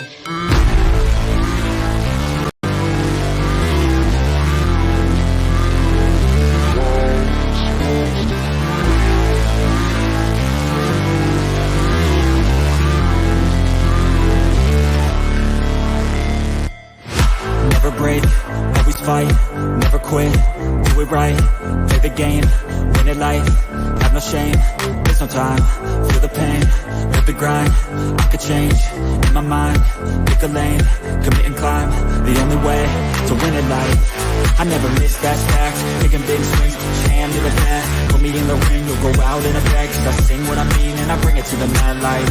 Never break, always fight, never quit, do it right, play the game, win it life, have no shame, there's no time, feel the pain, live the grind, I could change, in my mind, pick a lane, commit and climb, the only way to win it life. I never miss that stack, taking big swings, jam to the bat, put me in the ring, you'll go out in a bag, cause I sing what I mean and I bring it to the mad light.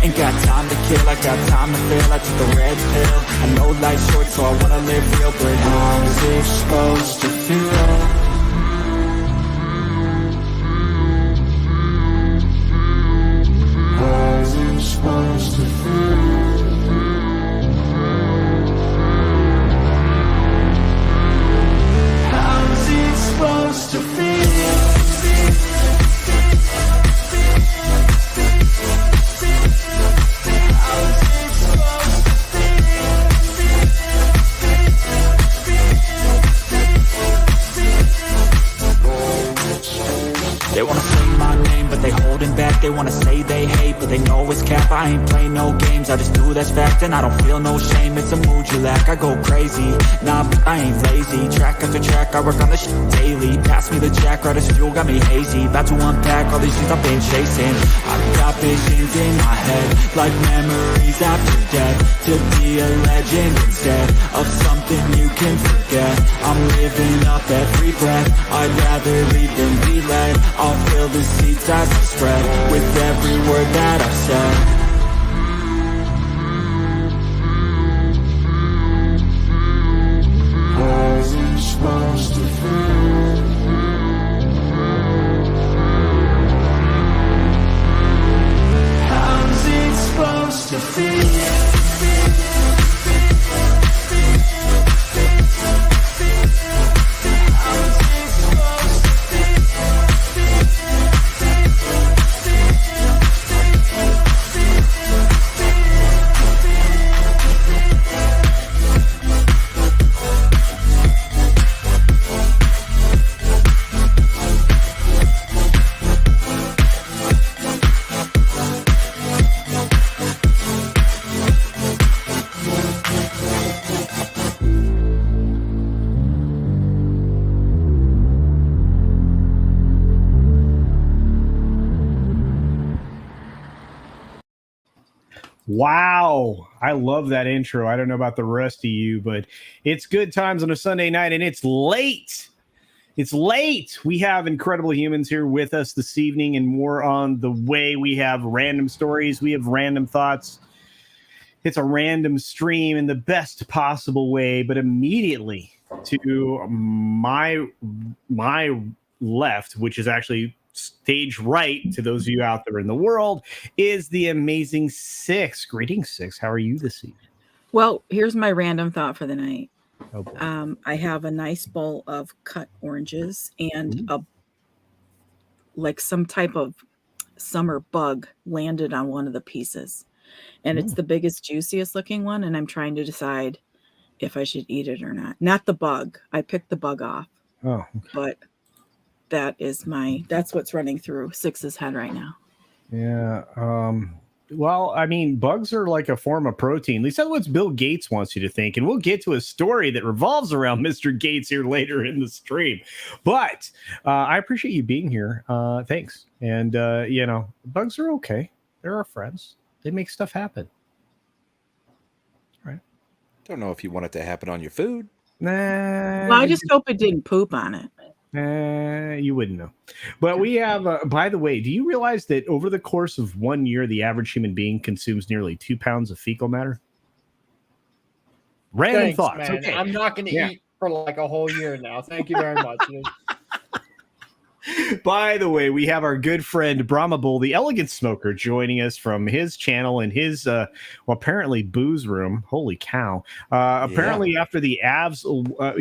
Ain't got time to kill, I got time to feel, I took the red pill, I know life's short so I wanna live real, but how's it supposed to feel? How's it supposed to feel? How's it supposed to feel? They wanna say my name, but they holding back. They wanna say they hate, but they know it's cap. I ain't play no games, I just do that's fact. And I don't feel no shame, it's a mood you lack. I go crazy, nah, but I ain't lazy. Track after track, I work on this shit daily. Pass me the jack, right as fuel, got me hazy. About to unpack all these things I've been chasing. I've got visions in my head, like memories after death. To be a legend instead of something you can forget. I'm living up every breath, I'd rather lead than be led. I'll fill the seats as I spread with every word that I've said. How's it supposed to feel? How's it supposed to feel? Wow. I love that intro. I don't know about the rest of you, but it's good times on a Sunday night, and it's late. It's late. We have Incredible Humans here with us this evening, and more on the way. We have random stories. We have random thoughts. It's a random stream in the best possible way, but immediately to my left, which is actually stage right to those of you out there in the world, is the amazing Six. Greetings, Six. How are you this evening? Well, here's my random thought for the night. Oh, boy. I have a nice bowl of cut oranges and some type of summer bug landed on one of the pieces. And it's the biggest, juiciest looking one. And I'm trying to decide if I should eat it or not. Not the bug. I picked the bug off. Oh, okay. But that's what's running through Six's head right now. Yeah. Well, I mean, bugs are like a form of protein. At least that's what Bill Gates wants you to think. And we'll get to a story that revolves around Mr. Gates here later in the stream. But I appreciate you being here. Thanks. And, bugs are okay. They're our friends. They make stuff happen. Right. Don't know if you want it to happen on your food. Nah. Well, I just hope it didn't poop on it. You wouldn't know. But we have, by the way, do you realize that over the course of 1 year, the average human being consumes nearly 2 pounds of fecal matter? Random thoughts. Man. Okay. I'm not going to eat for like a whole year now. Thank you very much. By the way, we have our good friend Brahma Bull, the Elegant Smoker, joining us from his channel and his, apparently booze room. Holy cow. Apparently after the Avs,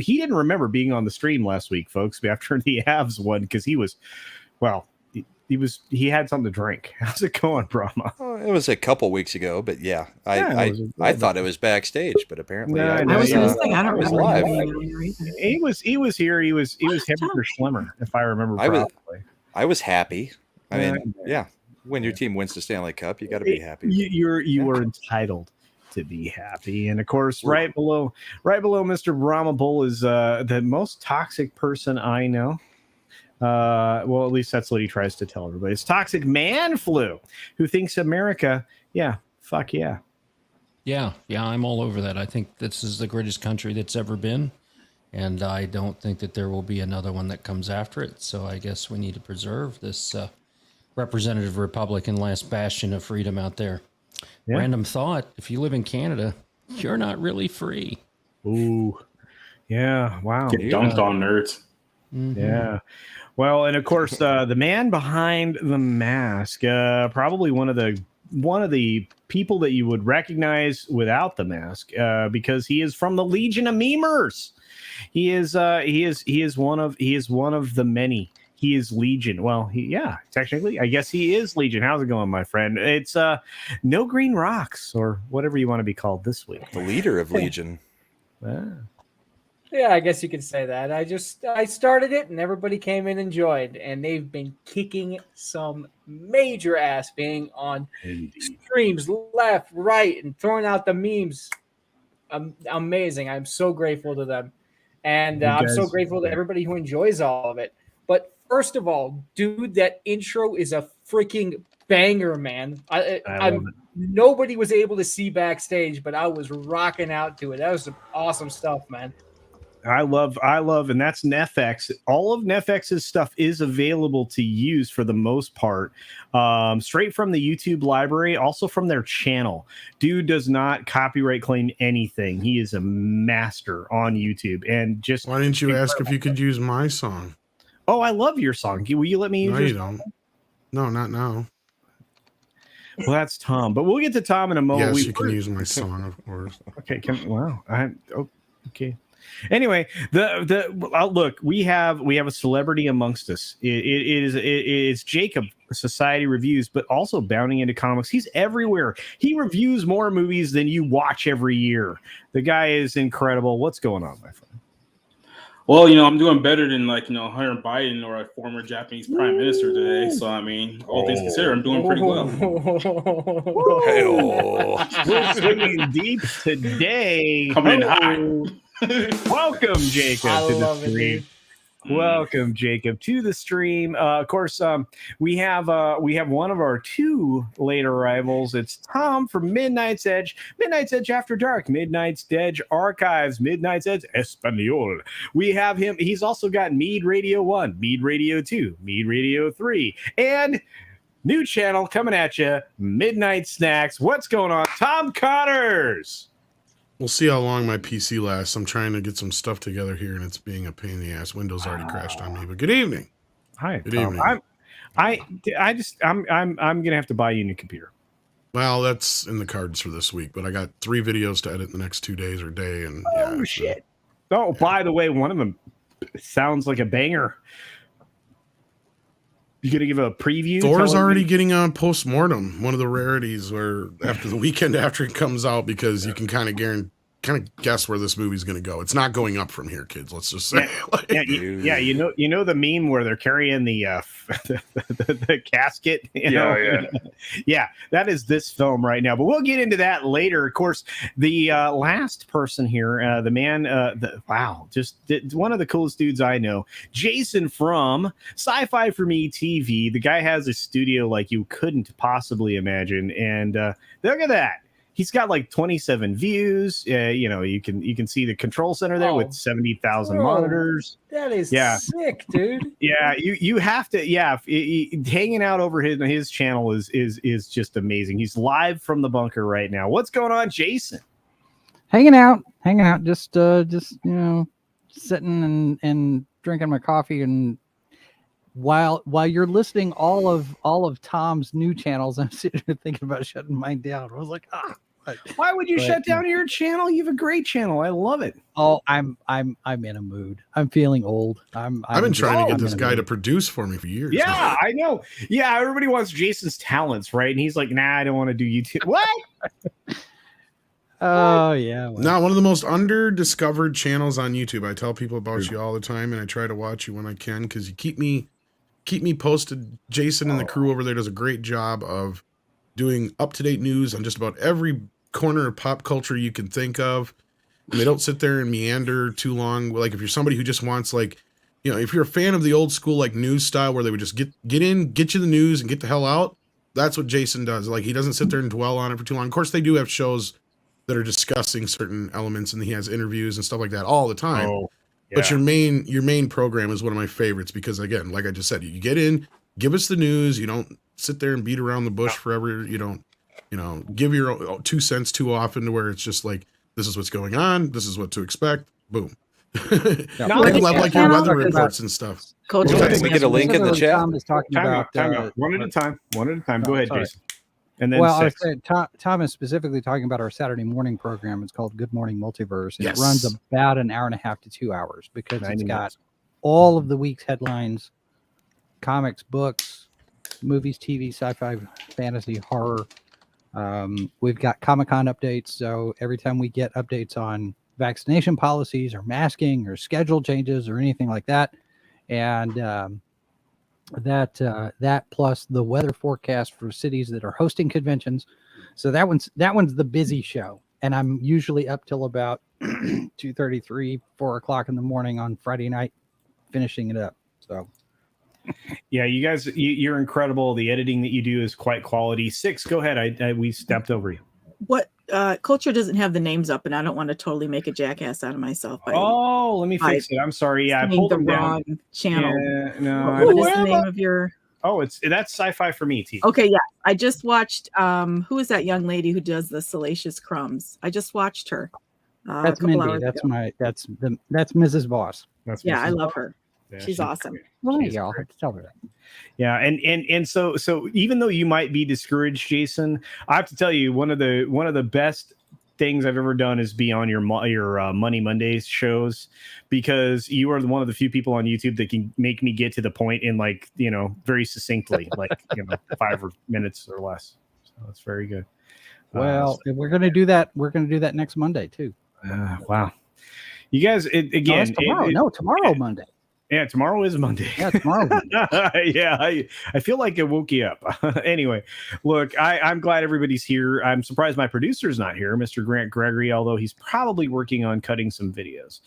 he didn't remember being on the stream last week, folks, after the Avs won, because he was, well, he had something to drink. How's it going, Brahma? Oh, it was a couple weeks ago, but yeah, I thought it was backstage, but apparently No, I no, was yeah. going to say, I don't was remember live. him being on there either. He was here. He was Henry Schlemmer, if I remember properly. I was happy. I mean, Yeah. yeah, when your team wins the Stanley Cup, you got to be happy. You were entitled to be happy, and of course, right below Mr. Brahma Bull is the most toxic person I know. Well, at least that's what he tries to tell everybody. It's Toxic Man Flu, who thinks America, fuck yeah. Yeah, I'm all over that. I think this is the greatest country that's ever been, and I don't think that there will be another one that comes after it. So I guess we need to preserve this representative Republican last bastion of freedom out there. Yeah. Random thought: if you live in Canada, you're not really free. Ooh, yeah, wow. Get dunked on, nerds. Mm-hmm. Yeah. Well, and of course, the man behind the mask, probably one of the people that you would recognize without the mask, because he is from the Legion of Memers. He is one of the many. He is Legion. Well, technically, I guess he is Legion. How's it going, my friend? It's No Green Rocks, or whatever you want to be called this week. The leader of Legion. Yeah, I guess you could say that. I started it and everybody came in and enjoyed, and they've been kicking some major ass, being on streams left, right, and throwing out the memes. Amazing. I'm so grateful to them. And I'm so grateful to everybody who enjoys all of it. But first of all, dude, that intro is a freaking banger, man. Nobody was able to see backstage, but I was rocking out to it. That was some awesome stuff, man. I love, and that's Nefx. All of Nefx's stuff is available to use for the most part, straight from the YouTube library, also from their channel. Dude does not copyright claim anything. He is a master on YouTube, and just why didn't you ask if you could use my song? Oh, I love your song. Will you let me use No, your you song? don't. No, not now. Well, that's Tom, but we'll get to Tom in a moment. Yes, you can use my song, of course. Okay. Okay. Anyway, look, we have a celebrity amongst us. It's Jacob, Society Reviews, but also bounding into comics. He's everywhere. He reviews more movies than you watch every year. The guy is incredible. What's going on, my friend? Well, I'm doing better than Hunter Biden or a former Japanese prime minister today. So, I mean, all things considered, I'm doing pretty well. We're swinging deep today. Coming in hot. Welcome, Jacob, I to the love it, stream. dude. Welcome, Jacob, to the stream. Of course, we have one of our two late arrivals. It's Tom from Midnight's Edge After Dark, Midnight's Edge Archives, Midnight's Edge Espanol. We have him. He's also got Mead Radio 1, Mead Radio 2, Mead Radio 3, and new channel coming at you, Midnight Snacks. What's going on, Tom Connors? We'll see how long my PC lasts. I'm trying to get some stuff together here, and it's being a pain in the ass. Windows already crashed on me. But good evening. Hi, good Tom. evening. I'm gonna have to buy you a new computer. Well, that's in the cards for this week. But I got 3 videos to edit in the next 2 days or day, and shit. Oh, by the way, one of them sounds like a banger. You gonna give a preview? Thor's already getting on post-mortem, one of the rarities where after the weekend after it comes out, because you can kind of guess where this movie's going to go. It's not going up from here, kids. Let's just say. You know the meme where they're carrying the the casket. Yeah, that is this film right now. But we'll get into that later. Of course, the last person here, the man, just one of the coolest dudes I know, Jason from Sci-Fi For Me TV. The guy has a studio like you couldn't possibly imagine, and look at that. He's got like 27 views. You can see the control center there with 70,000 monitors. That is sick, dude. Yeah, you have to. Yeah, hanging out over his channel is just amazing. He's live from the bunker right now. What's going on, Jason? Hanging out. Just sitting and drinking my coffee, and while you're listing all of Tom's new channels, I'm sitting here thinking about shutting mine down. I was like, Why would you shut down your channel? You have a great channel. I love it. Oh, I'm in a mood. I'm feeling old. I've been trying to get this guy to produce for me for years. Yeah, I know. Yeah, everybody wants Jason's talents, right? And he's like, nah, I don't want to do YouTube. What? Oh, yeah. Well. Now, one of the most under-discovered channels on YouTube. I tell people about you all the time, and I try to watch you when I can because you keep me posted. Jason and the crew over there does a great job of doing up-to-date news on just about every corner of pop culture you can think of. And they don't sit there and meander too long. Like if you're somebody who just wants if you're a fan of the old school like news style where they would just get in, get you the news and get the hell out, that's what Jason does. Like he doesn't sit there and dwell on it for too long. Of course, they do have shows that are discussing certain elements and he has interviews and stuff like that all the time. Oh, yeah. But your main program is one of my favorites because again, like I just said, you get in, give us the news. You don't sit there and beat around the bush forever. You don't, give your 2 cents too often to where it's just like, this is what's going on. This is what to expect. Boom. People have like your weather reports and stuff. Can we get a link in the chat? Tom is talking about one at a time. Go ahead, sorry. Jason. And then I was saying, Tom is specifically talking about our Saturday morning program. It's called Good Morning Multiverse. And It runs about an hour and a half to 2 hours because it's got all of the week's headlines, comics, books, movies, TV, sci-fi, fantasy, horror. We've got Comic-Con updates. So every time we get updates on vaccination policies or masking or schedule changes or anything like that, and that plus the weather forecast for cities that are hosting conventions. So that one's the busy show, and I'm usually up till about 2:33, 4 o'clock in the morning on Friday night, finishing it up. So. Yeah, you guys, you're incredible. The editing that you do is quite quality. Six, go ahead. We stepped over you. What Culture doesn't have the names up, and I don't want to totally make a jackass out of myself. Let me fix it. I'm sorry. Yeah, I pulled them wrong down. Channel. Yeah, no, what is the name of your? Oh, that's Sci-Fi for Me, T. Okay, yeah. I just watched. Who is that young lady who does the Salacious Crumbs? I just watched her. That's Mindy. That's Mrs. Voss. I love her. Yeah, she's awesome. Well, y'all have to tell her that. Yeah, and so even though you might be discouraged, Jason, I have to tell you one of the best things I've ever done is be on your Money Mondays shows, because you are one of the few people on YouTube that can make me get to the point in very succinctly, 5 minutes or less. So that's very good. Well, we're going to do that. We're going to do that next Monday too. Wow, you guys! Again, tomorrow Monday. Yeah, tomorrow is Monday. Yeah, tomorrow. Yeah, I feel like it woke you up. Anyway, look, I'm glad everybody's here. I'm surprised my producer's not here, Mr. Grant Gregory, although he's probably working on cutting some videos.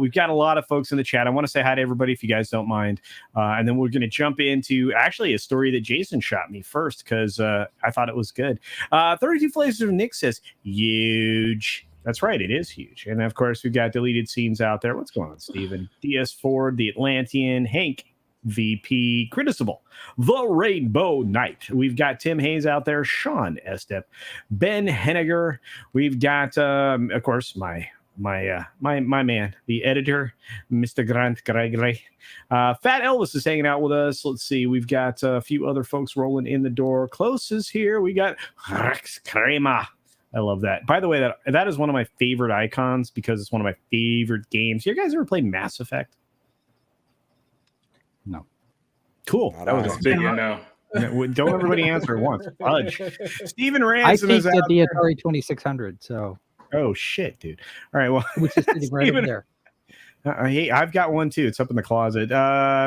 We've got a lot of folks in the chat. I want to say hi to everybody if you guys don't mind. And then we're going to jump into actually a story that Jason shot me first because I thought it was good. 32 Flavors of Nick says, huge. That's right. It is huge. And of course, we've got deleted scenes out there. What's going on, Steven? DS Ford, The Atlantean, Hank, VP, Criticible, The Rainbow Knight. We've got Tim Hayes out there, Sean Estep, Ben Henniger. We've got, of course, my man, the editor, Mr. Grant Gregory. Fat Elvis is hanging out with us. Let's see. We've got a few other folks rolling in the door. Close is here. We got Rex Crema. I love that. By the way, that is one of my favorite icons because it's one of my favorite games. You guys ever play Mass Effect? No. Cool. That was big, no. Don't everybody answer at once. Fudge. Steven Ransom is out the Atari 2600. So. Oh shit, dude. All right. Well, which is sitting right over there. Hey, I've got one too. It's up in the closet.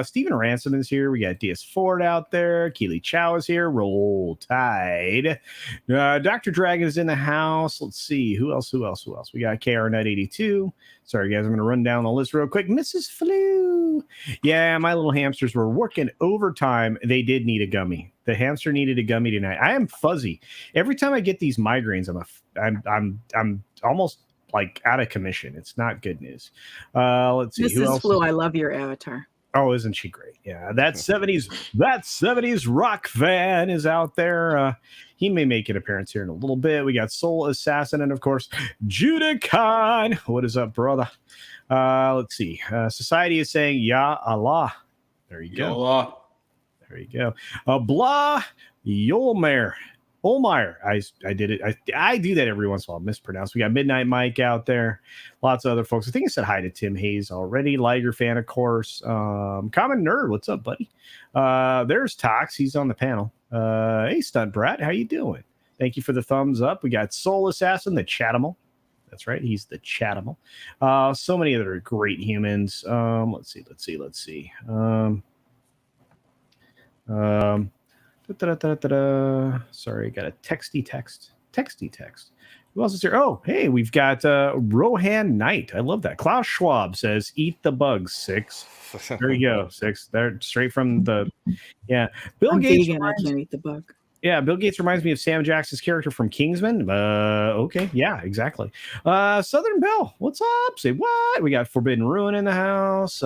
Steven Ransom is here. We got DS Ford out there. Keely Chow is here. Roll Tide. Dr. Dragon is in the house. Let's see. Who else? We got KRNet82. Sorry, guys. I'm going to run down the list real quick. Mrs. Flu. Yeah, my little hamsters were working overtime. They did need a gummy. The hamster needed a gummy tonight. I am fuzzy. Every time I get these migraines, I'm almost like out of commission. It's not good news. Let's see. Mrs. Flu, I love your avatar. Oh, isn't she great? Yeah, that 70s rock fan is out there. He may make an appearance here in a little bit. We got Soul Assassin and of course Judah Khan. What is up, brother? Let's see. Society is saying Ya Allah. There you go. Allah. There you go. Blah Yolmer. Holmeyer. I did it. I do that every once in a while. Mispronounced. We got Midnight Mike out there. Lots of other folks. I think I said hi to Tim Hayes already. Liger fan, of course. Common Nerd. What's up, buddy? There's Tox. He's on the panel. Hey, Stunt Brat. How you doing? Thank you for the thumbs up. We got Soul Assassin, the Chatimal. That's right. He's the Chatimal. So many other great humans. Let's see. Sorry, got a texty text. Who else is here? Oh, hey, we've got Rohan Knight. I love that. Klaus Schwab says, "Eat the bugs, Six." There you go, Six. They're straight from the Bill Gates. Vegan, I can't eat the bug. Yeah, Bill Gates reminds me of Sam Jackson's character from Kingsman. Okay, yeah, exactly. Southern Belle, what's up? Say what? We got Forbidden Ruin in the house.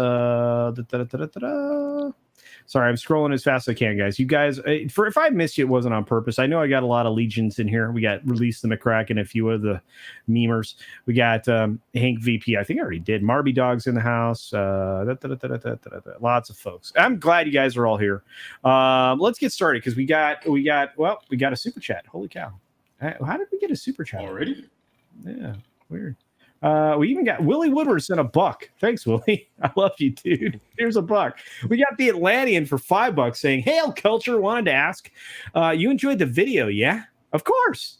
Sorry, I'm scrolling as fast as I can, guys. You guys, if I missed you, it wasn't on purpose. I know I got a lot of legions in here. We got Release the McCracken and a few of the memers. We got Hank VP. I think I already did. Marby Dog's in the house. Lots of folks. I'm glad you guys are all here. Let's get started because we got a super chat. Holy cow! How did we get a super chat already? Yeah, weird. We even got Willie Woodward sent $1. Thanks, Willie. I love you, dude. Here's $1. We got the Atlantean for $5 saying, "Hail Culture, wanted to ask, you enjoyed the video, yeah? Of course.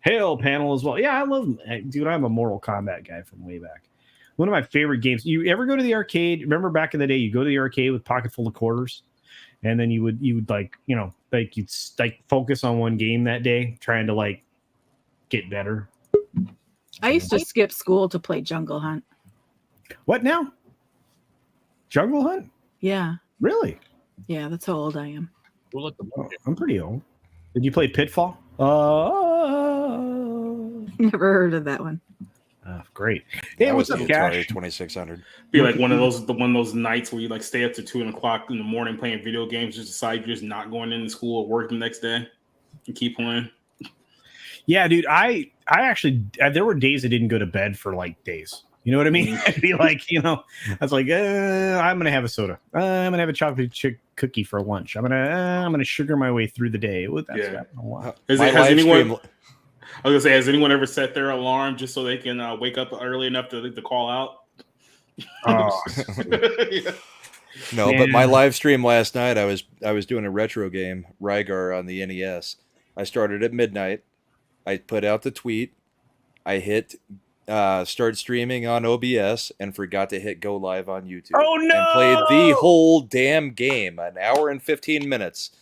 Hail panel as well. Yeah, I love dude. I'm a Mortal Kombat guy from way back. One of my favorite games. You ever go to the arcade? Remember back in the day, you go to the arcade with pocket full of quarters, and then you would you'd focus on one game that day, trying to get better. I used to skip school to play Jungle Hunt. What now? Jungle Hunt? Yeah. Really? Yeah, that's how old I am. I'm pretty old. Did you play Pitfall? Never heard of that one. Great. Hey, what's up, Cash? 2600. Be like one of those nights where you stay up to 2 o'clock in the morning playing video games, just decide you're just not going into school or work the next day and keep playing. Yeah, dude. I actually there were days I didn't go to bed for days. You know what I mean? I'd be I was like, I'm gonna have a soda. I'm gonna have a chocolate chip cookie for lunch. I'm gonna sugar my way through the day. Has anyone ever set their alarm just so they can wake up early enough to call out? Oh. Yeah. No, but my live stream last night, I was doing a retro game, Rygar on the NES. I started at midnight. I put out the tweet. I hit start streaming on OBS and forgot to hit go live on YouTube. Oh no! And played the whole damn game, an hour and 15 minutes,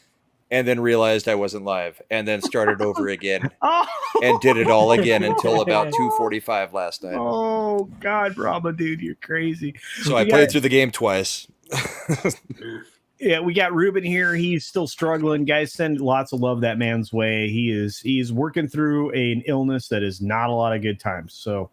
and then realized I wasn't live, and then started over again and did it all again until about 2:45 last night. Oh God, Brahma, dude, you're crazy. So I played through the game twice. Yeah, we got Ruben here. He's still struggling. Guys, send lots of love that man's way. He's working through an illness that is not a lot of good times. So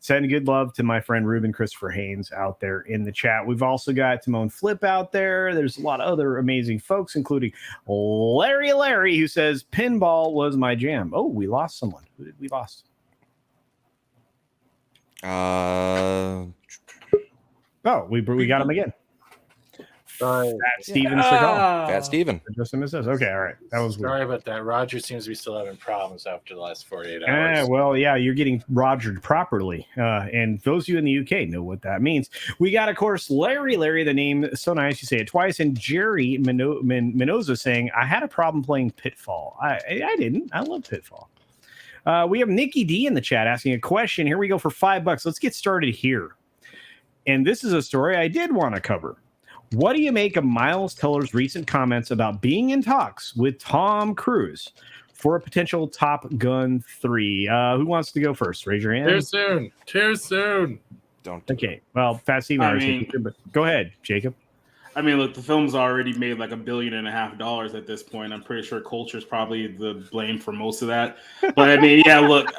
send good love to my friend Ruben Christopher Haynes out there in the chat. We've also got Timon Flip out there. There's a lot of other amazing folks, including Larry, who says pinball was my jam. Oh, we lost someone. Who did we lost? We got him again. Fat Steven Seagal. Fat Steven. Just missed us. Okay, all right. That was sorry weird. about that. Roger seems to be still having problems after the last 48 hours. Well, yeah, you're getting Rogered properly. And those of you in the UK know what that means. We got, of course, Larry, the name so nice you say it twice, and Jerry Minoza saying, I had a problem playing Pitfall. I didn't. I love Pitfall. We have Nikki D in the chat asking a question. Here we go for $5. Let's get started here. And this is a story I did want to cover. What do you make of Miles Teller's recent comments about being in talks with Tom Cruise for a potential Top Gun 3? Who wants to go first? Raise your hand. Too soon. Don't. Okay. Well, Fat Steven, but go ahead, Jacob. I mean, look, the film's already made $1.5 billion at this point. I'm pretty sure Culture's probably the blame for most of that. But I mean, yeah, look,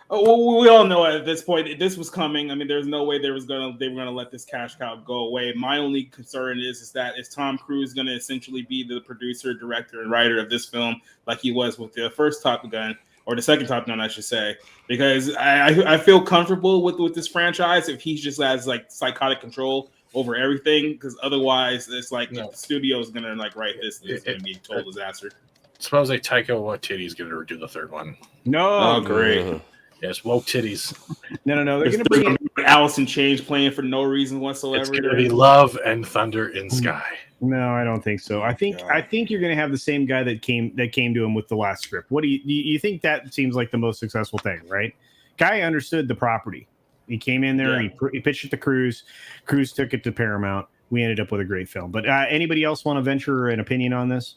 we all know at this point this was coming. I mean, there's no way they were gonna let this cash cow go away. My only concern is Tom Cruise gonna essentially be the producer, director, and writer of this film like he was with the first Top Gun, or the second Top Gun, I should say, because I feel comfortable with this franchise if he just has psychotic control over everything, because otherwise it's the studio is gonna write this is gonna be a total disaster. Supposedly Taika Waititi is going to do the third one. No. Oh, great. Yes, woke titties. No. They're going to There's bring in. gonna be Alice in Chains playing for no reason whatsoever. It's going to be Love and Thunder in Sky. No, I don't think so. I think you're going to have the same guy that came to him with the last script. What do you think? That seems like the most successful thing, right? Guy understood the property. He came in there. Yeah. He pitched it to Cruise. Cruise took it to Paramount. We ended up with a great film. But anybody else want to venture an opinion on this?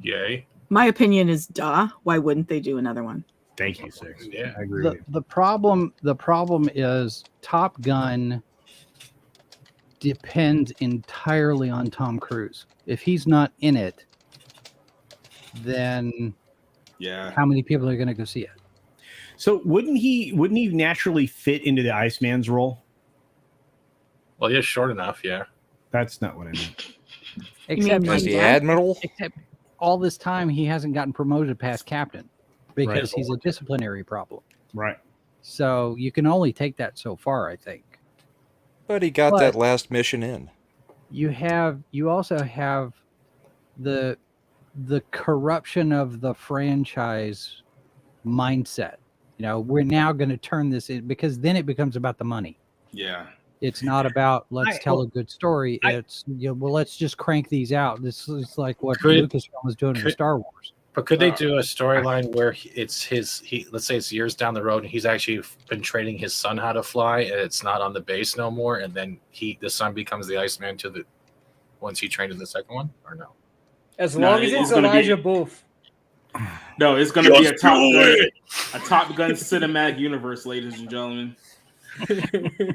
Yay. My opinion is duh. Why wouldn't they do another one? Thank you, Six. Yeah, I agree. The problem is Top Gun depends entirely on Tom Cruise. If he's not in it, then how many people are going to go see it? So wouldn't he naturally fit into the Iceman's role? Well, yeah, short enough, yeah. That's not what I meant. Except as the admiral. Except all this time he hasn't gotten promoted past captain because he's a disciplinary problem. Right. So you can only take that so far, I think. But he got that last mission in. You also have the corruption of the franchise mindset. We're now going to turn this in because then it becomes about the money. Yeah. It's not about let's tell a good story. Let's just crank these out. This is like what Lucasfilm was doing with Star Wars. But could they do a storyline where let's say it's years down the road and he's actually been training his son how to fly and it's not on the base no more, and then the son becomes the Iceman once he trained in the second one, or no? As long as it's Elijah Booth. No, it's going to be a Top Gun cinematic universe, ladies and gentlemen.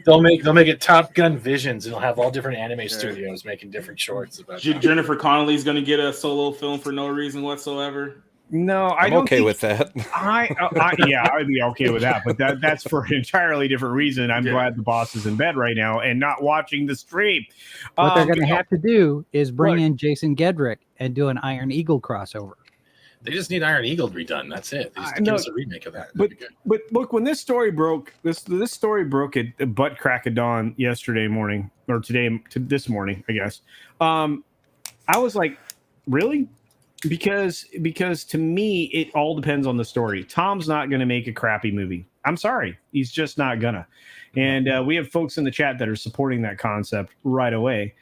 They'll make it Top Gun Visions, and it'll have all different anime studios making different shorts about Jennifer Connelly's going to get a solo film for no reason whatsoever. No, I'm okay with that. I'd be okay with that, but that's for an entirely different reason. I'm glad the boss is in bed right now and not watching the stream. What they're going to have to do is bring in Jason Gedrick and do an Iron Eagle crossover. They just need Iron Eagle redone. That's it. They just give us a remake of that. But look, when this story broke, this story broke at butt crack of dawn yesterday morning, or this morning, I guess. I was like, really? Because to me, it all depends on the story. Tom's not going to make a crappy movie. I'm sorry, he's just not gonna. And we have folks in the chat that are supporting that concept right away.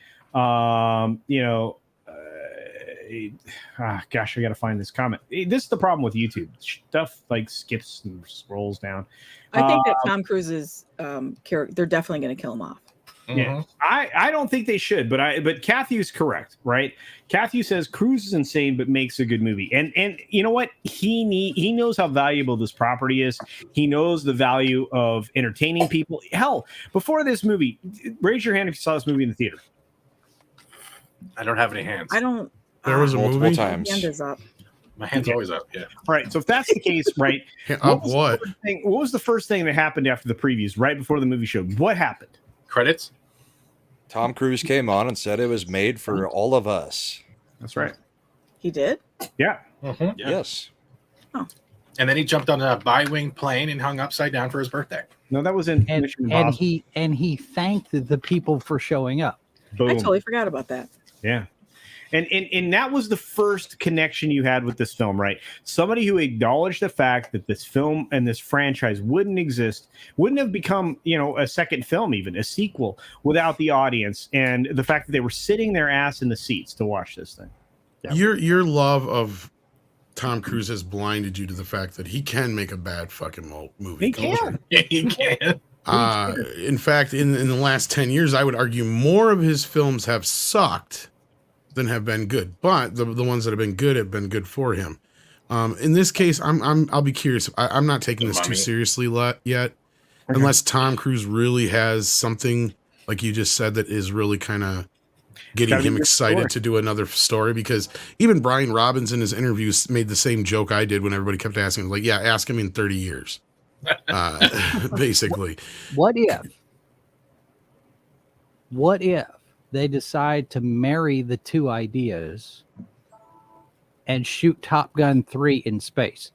Gosh, I got to find this comment. This is the problem with YouTube. Stuff like skips and scrolls down. I think that Tom Cruise's character, they're definitely going to kill him off. Yeah, I don't think they should, but Kathy's correct, right? Kathy says Cruise is insane, but makes a good movie. And you know what? He knows how valuable this property is. He knows the value of entertaining people. Hell, before this movie, raise your hand if you saw this movie in the theater. I don't have any hands. I don't. There was a multiple movie. times. My hand is up. My hand's always up. Yeah. Right. So if that's the case, right? What was the first thing that happened after the previews, right before the movie showed? What happened? Credits. Tom Cruise came on and said it was made for all of us. That's right. He did? Yeah. Mm-hmm. Yes. Oh. And then he jumped on a bi-wing plane and hung upside down for his birthday. No, that was in Mission Impossible. And he thanked the people for showing up. Boom. I totally forgot about that. Yeah. And that was the first connection you had with this film, right? Somebody who acknowledged the fact that this film and this franchise wouldn't exist, wouldn't have become, a second film, even a sequel, without the audience and the fact that they were sitting their ass in the seats to watch this thing. Yeah. Your love of Tom Cruise has blinded you to the fact that he can make a bad fucking movie. He can. Yeah, he can. In fact, in the last 10 years, I would argue more of his films have sucked than have been good, but the ones that have been good for him. In this case, I'll be curious. I'm not taking this too seriously yet, unless Tom Cruise really has something like you just said that is really kind of getting him excited to do another story. Because even Brian Robbins in his interviews made the same joke I did when everybody kept asking him, like, yeah, ask him in 30 years, basically. What if they decide to marry the two ideas and shoot Top Gun 3 in space?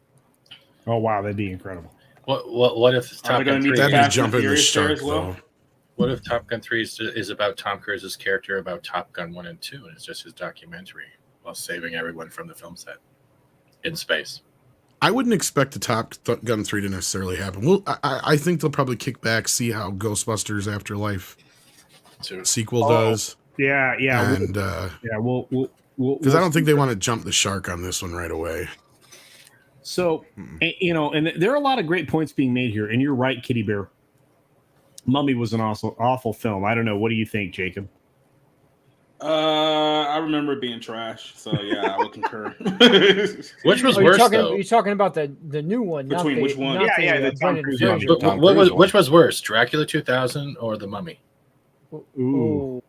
Oh, wow. That'd be incredible. What if Top Gun 3 that'd be jumping the shark, though. What if Top Gun 3 is about Tom Cruise's character about Top Gun 1 and 2 and it's just his documentary? while saving everyone from the film set in space. I wouldn't expect the Top Gun 3 to necessarily happen. Well, I think they'll probably kick back, see how Ghostbusters Afterlife sequel does. Yeah, and we'll because I don't think they want to jump the shark on this one right away. So, and there are a lot of great points being made here, and you're right, Kitty Bear. Mummy was an awful film. I don't know. What do you think, Jacob? I remember it being trash, so yeah, I would concur. Which was worse, though? You're talking about the new one. Between which one? The Tom Cruise one. Which was worse, Dracula 2000 or The Mummy? Ooh.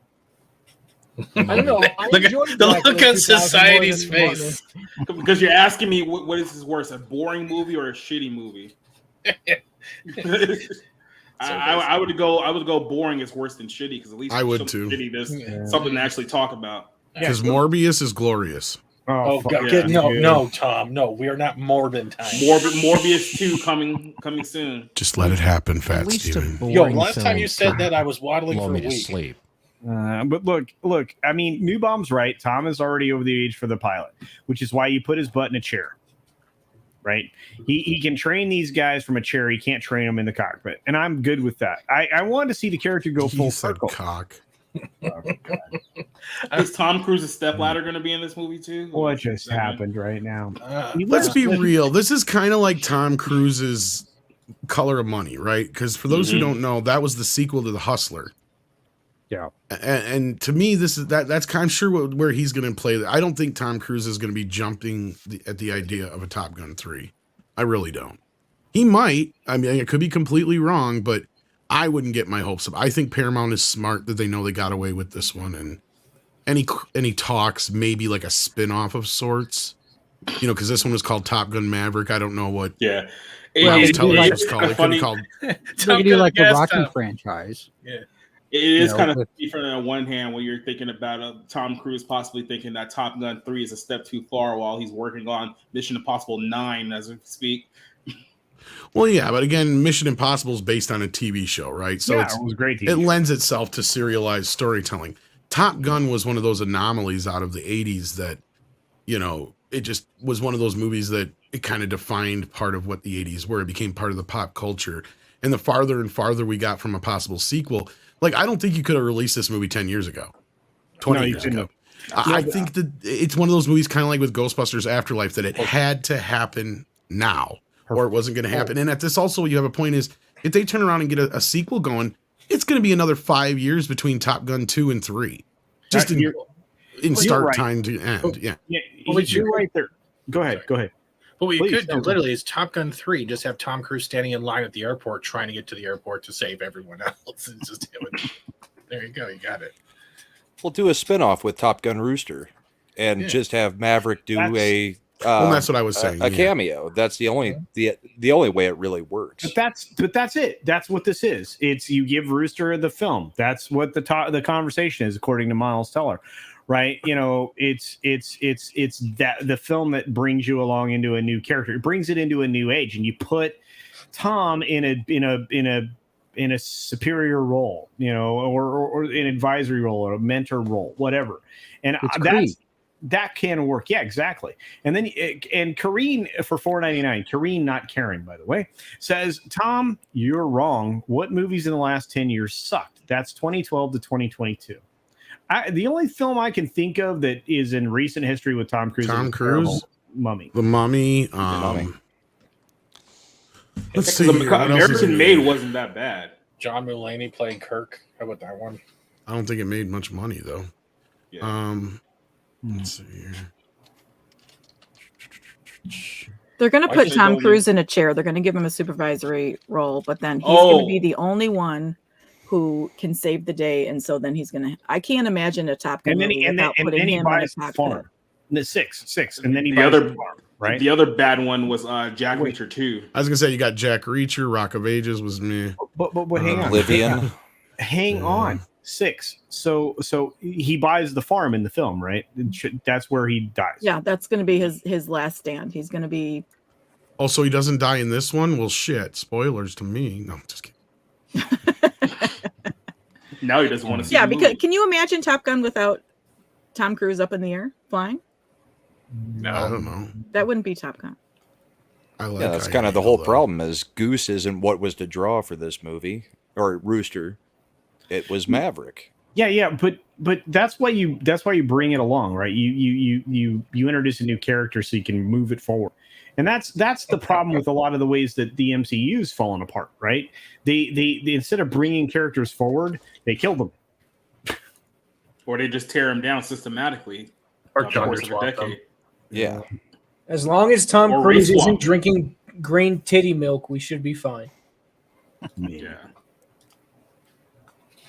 I don't know. Look at the look on society's face. Because you're asking me what is worse, a boring movie or a shitty movie? I would go boring is worse than shitty, because at least I would too. Shitty, there's something to actually talk about. Because Morbius is glorious. Oh God! Yeah. No, Tom. No, we are not Morbin time. Morbius 2 coming soon. Just let it happen, Fat Steven. Yo, last time you said that, I was waddling for a week. Sleep. But look. I mean, Newbaum's right. Tom is already over the age for the pilot, which is why you put his butt in a chair. Right? He can train these guys from a chair. He can't train them in the cockpit, and I'm good with that. I wanted to see the character go full circle. Cock. Is Tom Cruise's stepladder going to be in this movie too? What just happened right now? Let's be real. This is kind of like Tom Cruise's Color of Money, right? Because for those who don't know, that was the sequel to The Hustler. Yeah, and to me, this is that's kind of sure where he's going to play. I don't think Tom Cruise is going to be jumping at the idea of a Top Gun 3. I really don't. He might. I mean, it could be completely wrong, but I wouldn't get my hopes up. I think Paramount is smart that they know they got away with this one, and any talks maybe like a spin-off of sorts. You know, because this one was called Top Gun Maverick. I don't know what. Yeah. Television was called. It could be called. They could do like the Rocky franchise. Yeah. It is kind of different on one hand when you're thinking about Tom Cruise possibly thinking that Top Gun 3 is a step too far while he's working on Mission Impossible 9 as we speak. Well, yeah, but again, Mission Impossible is based on a TV show, right? So it was great. It lends itself to serialized storytelling. Top Gun was one of those anomalies out of the 80s that, you know, it just was one of those movies that it kind of defined part of what the 80s were. It became part of the pop culture. And the farther and farther we got from a possible sequel, like, I don't think you could have released this movie 10 years ago, 20 years ago. I think that it's one of those movies kind of like with Ghostbusters Afterlife that it had to happen now or it wasn't going to happen. And at this also, you have a point is if they turn around and get a sequel going, it's going to be another 5 years between Top Gun 2 and 3. Just in start time to end. Yeah. You're right there. Go ahead. But what you could do literally is Top Gun 3, just have Tom Cruise standing in line at the airport trying to get to the airport to save everyone else. And just do it. There you go. You got it. We'll do a spinoff with Top Gun Rooster and just have Maverick do that's what I was saying. A cameo. That's the only way it really works. But that's it. That's what this is. It's you give Rooster the film. That's what the conversation is, according to Miles Teller. Right, you know, it's that the film that brings you along into a new character. It brings it into a new age, and you put Tom in a superior role, you know, or an advisory role or a mentor role, whatever. And that can work. Yeah, exactly. And then and Kareen for $4.99. Kareen, not Karen, by the way, says, Tom, you're wrong. What movies in the last 10 years sucked? That's 2012 to 2022. The only film I can think of that is in recent history with Tom Cruise. Mummy. The Mummy. Let's see. American Made wasn't that bad. John Mulaney playing Kirk. How about that one? I don't think it made much money though. Yeah. Let's see here. They're going to put Tom Cruise in a chair. They're going to give him a supervisory role, but then he's going to be the only one who can save the day, and so then he's gonna. I can't imagine a Top Gun movie without putting him in a cockpit. The six, and then he the other farm, right. The other bad one was Jack Reacher 2. I was gonna say you got Jack Reacher, Rock of Ages was me. But hang on, Oblivion. Hang on. 6. So he buys the farm in the film, right? That's where he dies. Yeah, that's going to be his last stand. He's going to be. Oh, so he doesn't die in this one? Well, shit. Spoilers to me. No, I'm just kidding. Now he doesn't want to see. Yeah, because can you imagine Top Gun without Tom Cruise up in the air flying? No, I don't know. That wouldn't be Top Gun. I like. Yeah, that's I kind of the Hate whole though. problem. Is Goose isn't what was the draw for this movie, or Rooster? It was Maverick. Yeah, but that's why you bring it along, right? You introduce a new character so you can move it forward, and that's the problem with a lot of the ways that the MCU's fallen apart, right? They instead of bringing characters forward, they kill them, Or they just tear him down systematically Or throughout the course of a swap them. decade. Yeah. As long as Tom Or Cruise reswap. isn't drinking green titty milk, we should be fine. Yeah.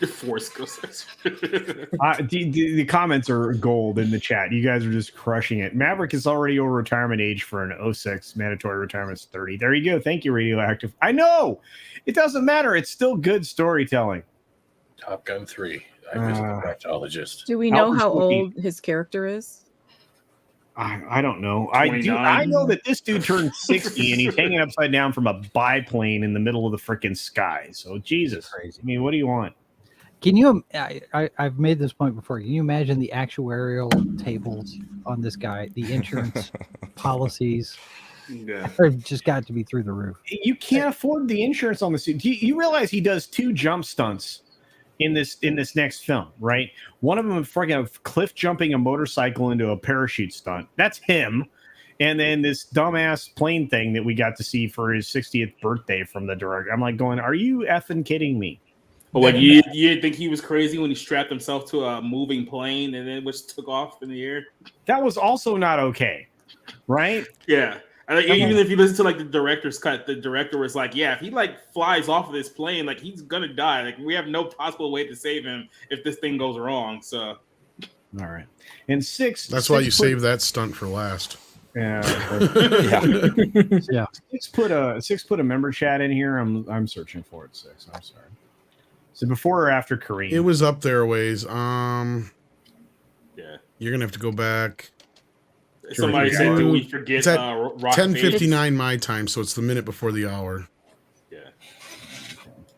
Force goes. the comments are gold in the chat. You guys are just crushing it. Maverick is already over retirement age for an 06. Mandatory retirement is 30. There you go. Thank you, Radioactive. I know. It doesn't matter. It's still good storytelling. Top Gun 3. I visited the proctologist. Do we know Alfred's how looking- old his character is? I don't know. I 29. know that this dude turned 60 and he's hanging upside down from a biplane in the middle of the freaking sky. So Jesus. Crazy. I mean, what do you want? Can you? I've made this point before. Can you imagine the actuarial tables on this guy? The insurance policies Yeah. have just got to be through the roof. You can't afford the insurance on the suit. You realize he does 2 jump stunts in this next film, right? One of them freaking cliff jumping a motorcycle into a parachute stunt. That's him. And then this dumbass plane thing that we got to see for his 60th birthday from the director. I'm like going, are you effing kidding me? But what you didn't think he was crazy when he strapped himself to a moving plane and then which took off in the air? That was also not okay, right? Yeah. Even if you listen to like the director's cut, the director was like, "Yeah, if he like flies off of this plane, like he's gonna die. Like we have no possible way to save him if this thing goes wrong." So, All right. And 6. That's why you save that stunt for last. Yeah. Yeah. 6 put a member chat in here. I'm searching for it. 6. I'm sorry. So before or after Kareem? It was up there a ways. yeah. You're gonna have to go back. Somebody said, "Do we forget It's at Rock 10:59 my time, so it's the minute before the hour. Yeah.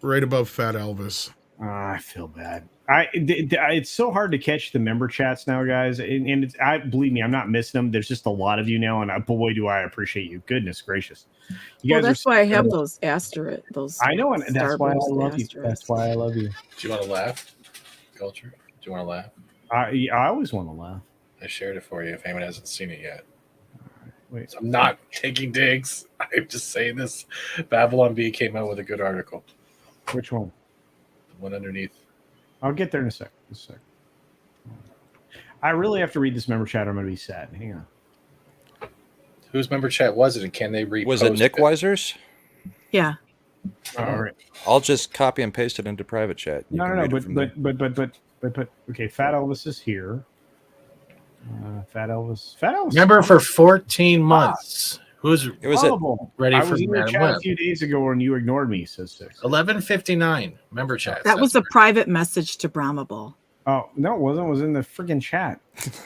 Right above Fat Elvis. I feel bad. It's so hard to catch the member chats now, guys. And it's, believe me, I'm not missing them. There's just a lot of you now, and boy, do I appreciate you. Goodness gracious. You Well, guys that's why I have those asterisk. Those I know, and that's why I Starburst love you. asterisks. That's why I love you. Do you want to laugh? Culture? Do you want to laugh? I always want to laugh. I shared it for you if anyone hasn't seen it yet. Wait, So I'm not taking digs. I'm just saying this. Babylon B came out with a good article. which one? The one underneath. I'll get there in a sec. I really have to read this member chat. Or I'm going to be sad. Hang on. Whose member chat was it, and can they repost Was it Nick Weiser's? Yeah. All right. I'll just copy and paste it into private chat. You can No. read it from there. But okay. Fat Elvis is here. Fat Elvis. Remember for 14 months. Who's It was it. Horrible. ready I for was in your Madam chat Web? a few days ago and you ignored me, says 6. 11:59 member chat. That was a private message to Brahmaball. Oh, no, it wasn't. It was in the freaking chat.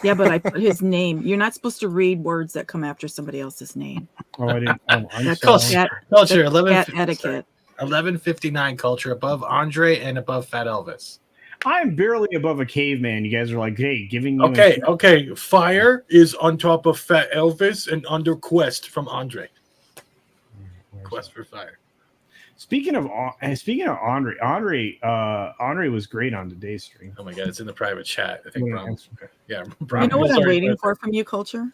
Yeah, but I put his name. You're not supposed to read words that come after somebody else's name. Oh, I didn't. Oh, I'm That's sorry. cat, Culture. that's 11 cat etiquette. 11:59 culture above Andre and above Fat Elvis. I'm barely above a caveman. You guys are like, hey, giving you. Okay. Fire is on top of Fat Elvis and under Quest from Andre. Quest for Fire. Speaking of Andre was great on today's stream. Oh my god, it's in the private chat. I think Yeah, Brom. Yeah, You Brom. know what I'm Sorry, waiting but- for from you, Culture?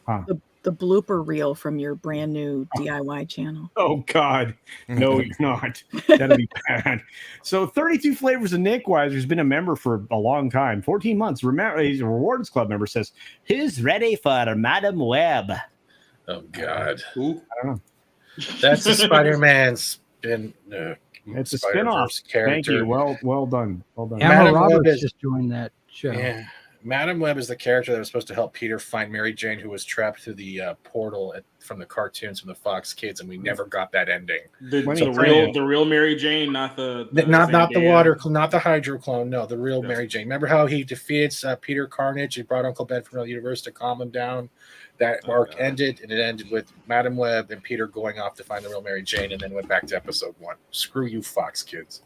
Huh. The blooper reel from your brand new DIY channel. Oh God, no, you're not. That'll be bad. So, 32 flavors of Nick Weiser's been a member for a long time, 14 months. Remember, he's a Rewards Club member. Says, "Who's ready for Madam Web?" Oh god, Who? I don't know. that's a Spider-Man spin. It's a Spider-Verse spinoff. character. Thank you. Well done. Well done. Emma Madam Web Roberts is- just joined that show. Yeah. Madam Web is the character that was supposed to help Peter find Mary Jane, who was trapped through the portal from the cartoons from the Fox Kids, and we never got that ending. The Funny. real Mary Jane, not the Not the Zendaya. water, not the Hydro clone. No, the real Yeah. Mary Jane. Remember how he defeats Peter Carnage? He brought Uncle Ben from the universe to calm him down. That arc ended, and it ended with Madam Web and Peter going off to find the real Mary Jane, and then went back to episode 1. Screw you, Fox Kids.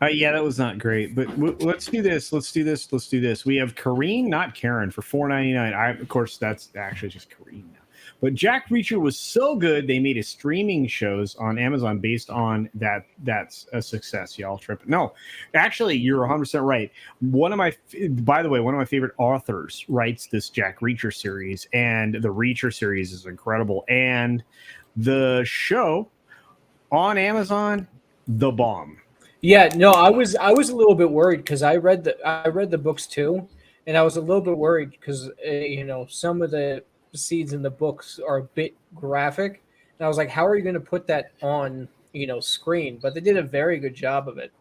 Yeah, that was not great. But let's do this. Let's do this. Let's do this. We have Kareen, not Karen, for $4.99. Of course, that's actually just Kareen now. But Jack Reacher was so good, they made a streaming shows on Amazon based on that. That's a success, y'all. Tripping. No, actually, you're 100% right. By the way, one of my favorite authors writes this Jack Reacher series, and the Reacher series is incredible. And the show on Amazon, the bomb. Yeah, no, I was a little bit worried because I read the books too, and I was a little bit worried because some of the scenes in the books are a bit graphic, and I was like, how are you going to put that on screen? But they did a very good job of it.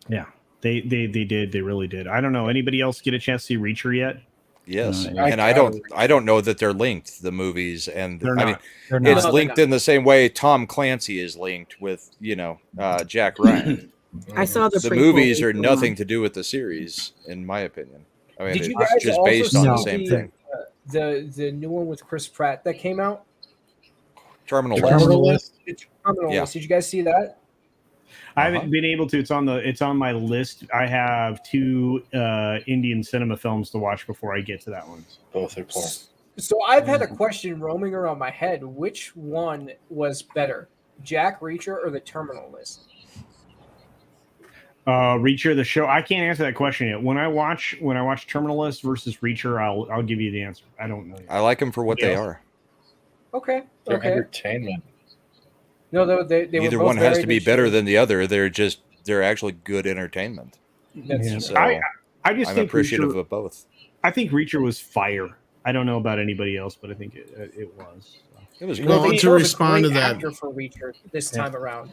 Yeah, they did. They really did. I don't know. Anybody else get a chance to see Reacher yet? Yes, and I don't know that they're linked, the movies, and They're not. It's linked in the same way Tom Clancy is linked with Jack Ryan. I saw the movies are nothing to do with the series, in my opinion. I mean, Did you it's guys just also based on the see same thing. The new one with Chris Pratt that came out? Terminal List. Yeah. Did you guys see that? I haven't been able to. It's on my list. I have 2 Indian cinema films to watch before I get to that one. Both are cool. So I've had a question roaming around my head. Which one was better, Jack Reacher or the Terminal List? Reacher, the show. I can't answer that question yet. When I watch Terminal List versus Reacher, I'll give you the answer. I don't know yet. I like them for what they are. Okay. They're entertainment. No, they Either were both one has very to be good better shows. than the other. They're actually good entertainment. That's So I just I'm think appreciative Reacher, of both. I think Reacher was fire. I don't know about anybody else, but I think it was. It was Well, great. to respond to great that, actor for Reacher this time around.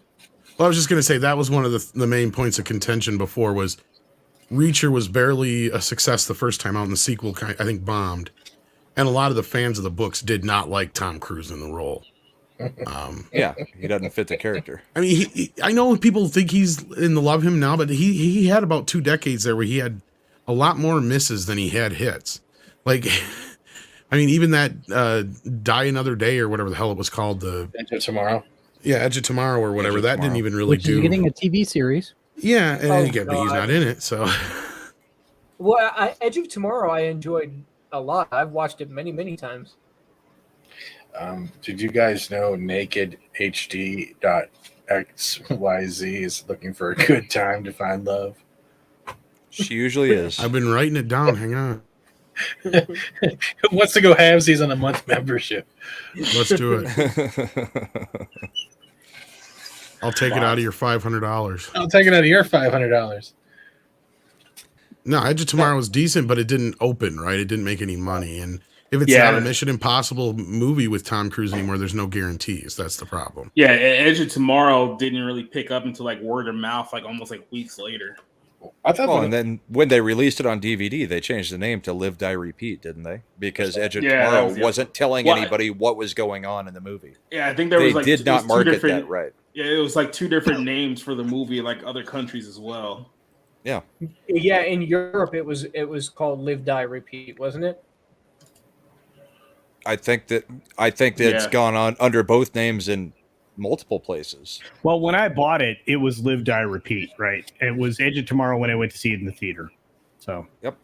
well, I was just going to say that was one of the main points of contention before was Reacher was barely a success the first time out, and the sequel I think bombed. And a lot of the fans of the books did not like Tom Cruise in the role. Yeah, he doesn't fit the character. I mean, I know people think he's in the love him now, but he had about 2 decades there where he had a lot more misses than he had hits. Like, I mean, even that Die Another Day or whatever the hell it was called, the Edge of Tomorrow. Yeah, Edge of Tomorrow or whatever. That didn't even really Which do. is getting a TV series. Yeah, and Oh, again, but he's not in it, so. Well, Edge of Tomorrow I enjoyed a lot. I've watched it many, many times. Did you guys know Naked HD.xyz is looking for a good time to find love? She usually is. I've been writing it down. Hang on. Who wants to go halvesies on a month membership? Let's do it. I'll take it out of your $500. I'll take it out of your $500. No, Edge of Tomorrow was decent, but it didn't open, right? It didn't make any money. And if it's Yeah. not a Mission Impossible movie with Tom Cruise anymore, there's no guarantees. That's the problem. Yeah, Edge of Tomorrow didn't really pick up until like word of mouth, like almost like weeks later. I thought Well, and then when they released it on DVD, they changed the name to Live, Die, Repeat, didn't they? Because Edge of Yeah, that Tomorrow was the- wasn't telling Well, anybody what was going on in the movie. Yeah, I think there They was like did it not was two market different- that right. Yeah, it was like 2 different names for the movie, like other countries as well. Yeah. Yeah, in Europe it was called Live, Die, Repeat, wasn't it? I think that it's Yeah. gone on under both names in multiple places. Well, when I bought it, it was Live, Die, Repeat, right? It was Edge of Tomorrow when I went to see it in the theater. So, Yep.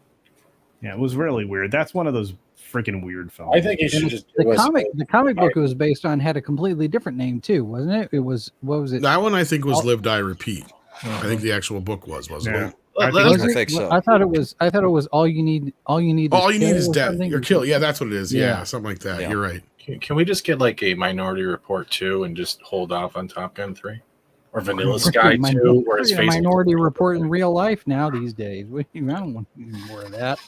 Yeah, it was really weird. That's one of those freaking weird films. I think you should just do The comic book it was based on had a completely different name too, wasn't it? It was, what was it? That one I think was Live, Die, Repeat. I think the actual book wasn't Yeah. it? I Was I it? think so. I thought it was all you need. All you need. All you need is kill or death something? or kill. Yeah, that's what it is. Yeah, Yeah. something like that. Yeah. You're right. Can we just get like a Minority Report 2 and just hold off on Top Gun 3? Or Vanilla Sky 2 or It's a Space Minority Report in real life now these days. I don't want any more of that.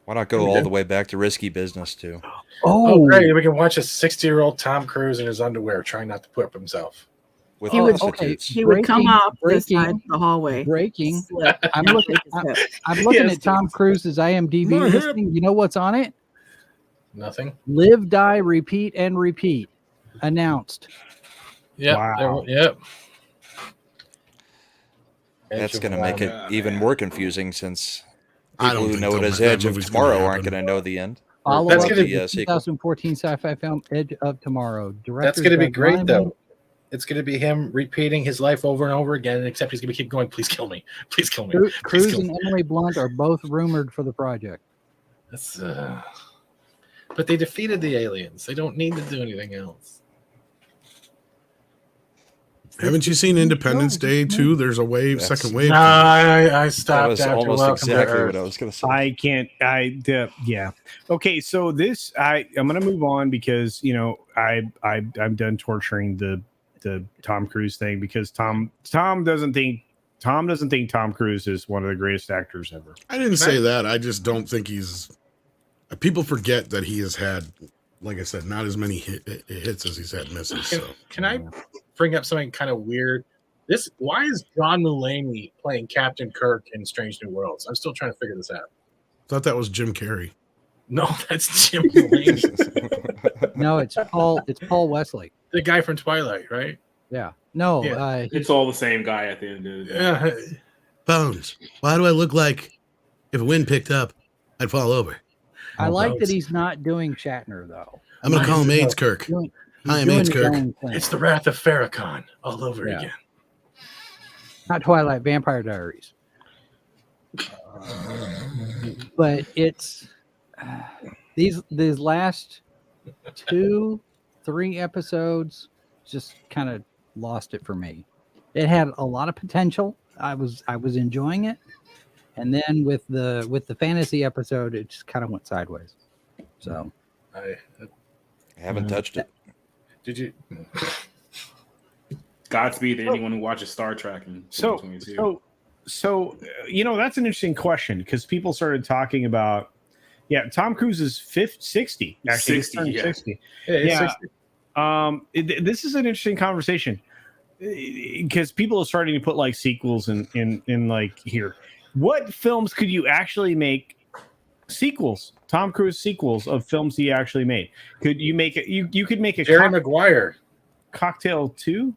Why not go all the way back to Risky Business too? Oh, great. We can watch a 60-year-old Tom Cruise in his underwear trying not to poop himself. With He would- prostitutes. He would come Breaking- up this breaking- side the hallway. Breaking. slip, I'm looking. shake his hip. I'm looking Yes. at Tom Cruise's IMDb My hip. listing. You know what's on it? Nothing? Live, Die, Repeat, and Repeat. Announced. Yep. Wow. Yep. That's going to make it even more confusing since I people don't who think know it that as Edge of movie's gonna Tomorrow aren't happen. going to know the end. Follow That's up gonna to be the a sequel. 2014 sci-fi film Edge of Tomorrow. That's going to be great, though. It's going to be him repeating his life over and over again, except he's going to keep going, please kill me. Please kill me. Please Cruise kill and me. Emily Blunt are both rumored for the project. That's, but they defeated the aliens. They don't need to do anything else. Haven't you seen Independence Day 2? There's a wave, second wave. No, I stopped That was after almost Welcome to exactly Earth. what I was going to say. Yeah. Okay, so this I'm gonna move on because I'm done torturing the Tom Cruise thing because Tom doesn't think Tom Cruise is one of the greatest actors ever. I didn't say that. I just don't think he's. People forget that he has had, like I said, not as many hits as he's had misses. So. Can I bring up something kind of weird? Why is John Mulaney playing Captain Kirk in Strange New Worlds? I'm still trying to figure this out. Thought that was Jim Carrey. No, that's Jim Mulaney. No, it's Paul Wesley. The guy from Twilight, right? Yeah. No, Yeah. It's all the same guy at the end of the day. Yeah. Bones. Why do I look like if a wind picked up, I'd fall over? I like that he's not doing Shatner though. I'm gonna call him AIDS Kirk. Hi, I'm AIDS Kirk. It's the Wrath of Farrakhan all over again. Not Twilight, Vampire Diaries. But it's these last 2-3 episodes just kind of lost it for me. It had a lot of potential. I was enjoying it, and then with the fantasy episode, it just kind of went sideways. So I haven't touched it. Did you? Godspeed to anyone who watches Star Trek in 2022. So that's an interesting question because people started talking about, Tom Cruise is 60. Actually, 60. Yeah. 60. This is an interesting conversation because people are starting to put like sequels in like here. What films could you actually make sequels? Tom Cruise sequels of films he actually made. Could you make it? You could make a Jerry Maguire. Cocktail 2.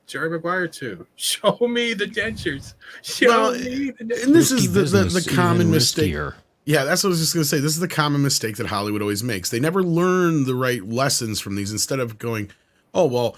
Jerry Maguire 2. Show me the dentures. Show me the dentures. And this is the common mistake. Riskier. Yeah, that's what I was just going to say. This is the common mistake that Hollywood always makes. They never learn the right lessons from these. Instead of going, oh, well,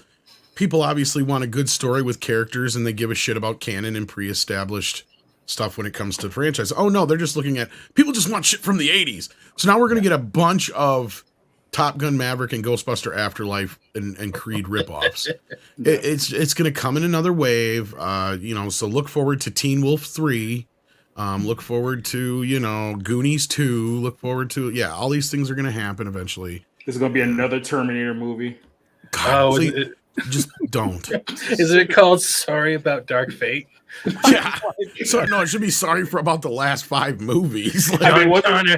people obviously want a good story with characters and they give a shit about canon and pre-established stuff when it comes to franchise. Oh, no, they're just looking at, people just want shit from the 80s. So now we're going to get a bunch of Top Gun Maverick and Ghostbuster Afterlife and Creed ripoffs. It's going to come in another wave. So look forward to Teen Wolf 3. Look forward to, Goonies 2. Look forward to, all these things are going to happen eventually. There's going to be another Terminator movie. God, just don't. Is it called Sorry About Dark Fate? Yeah. So no, it should be sorry for about the last 5 movies. Like, I mean,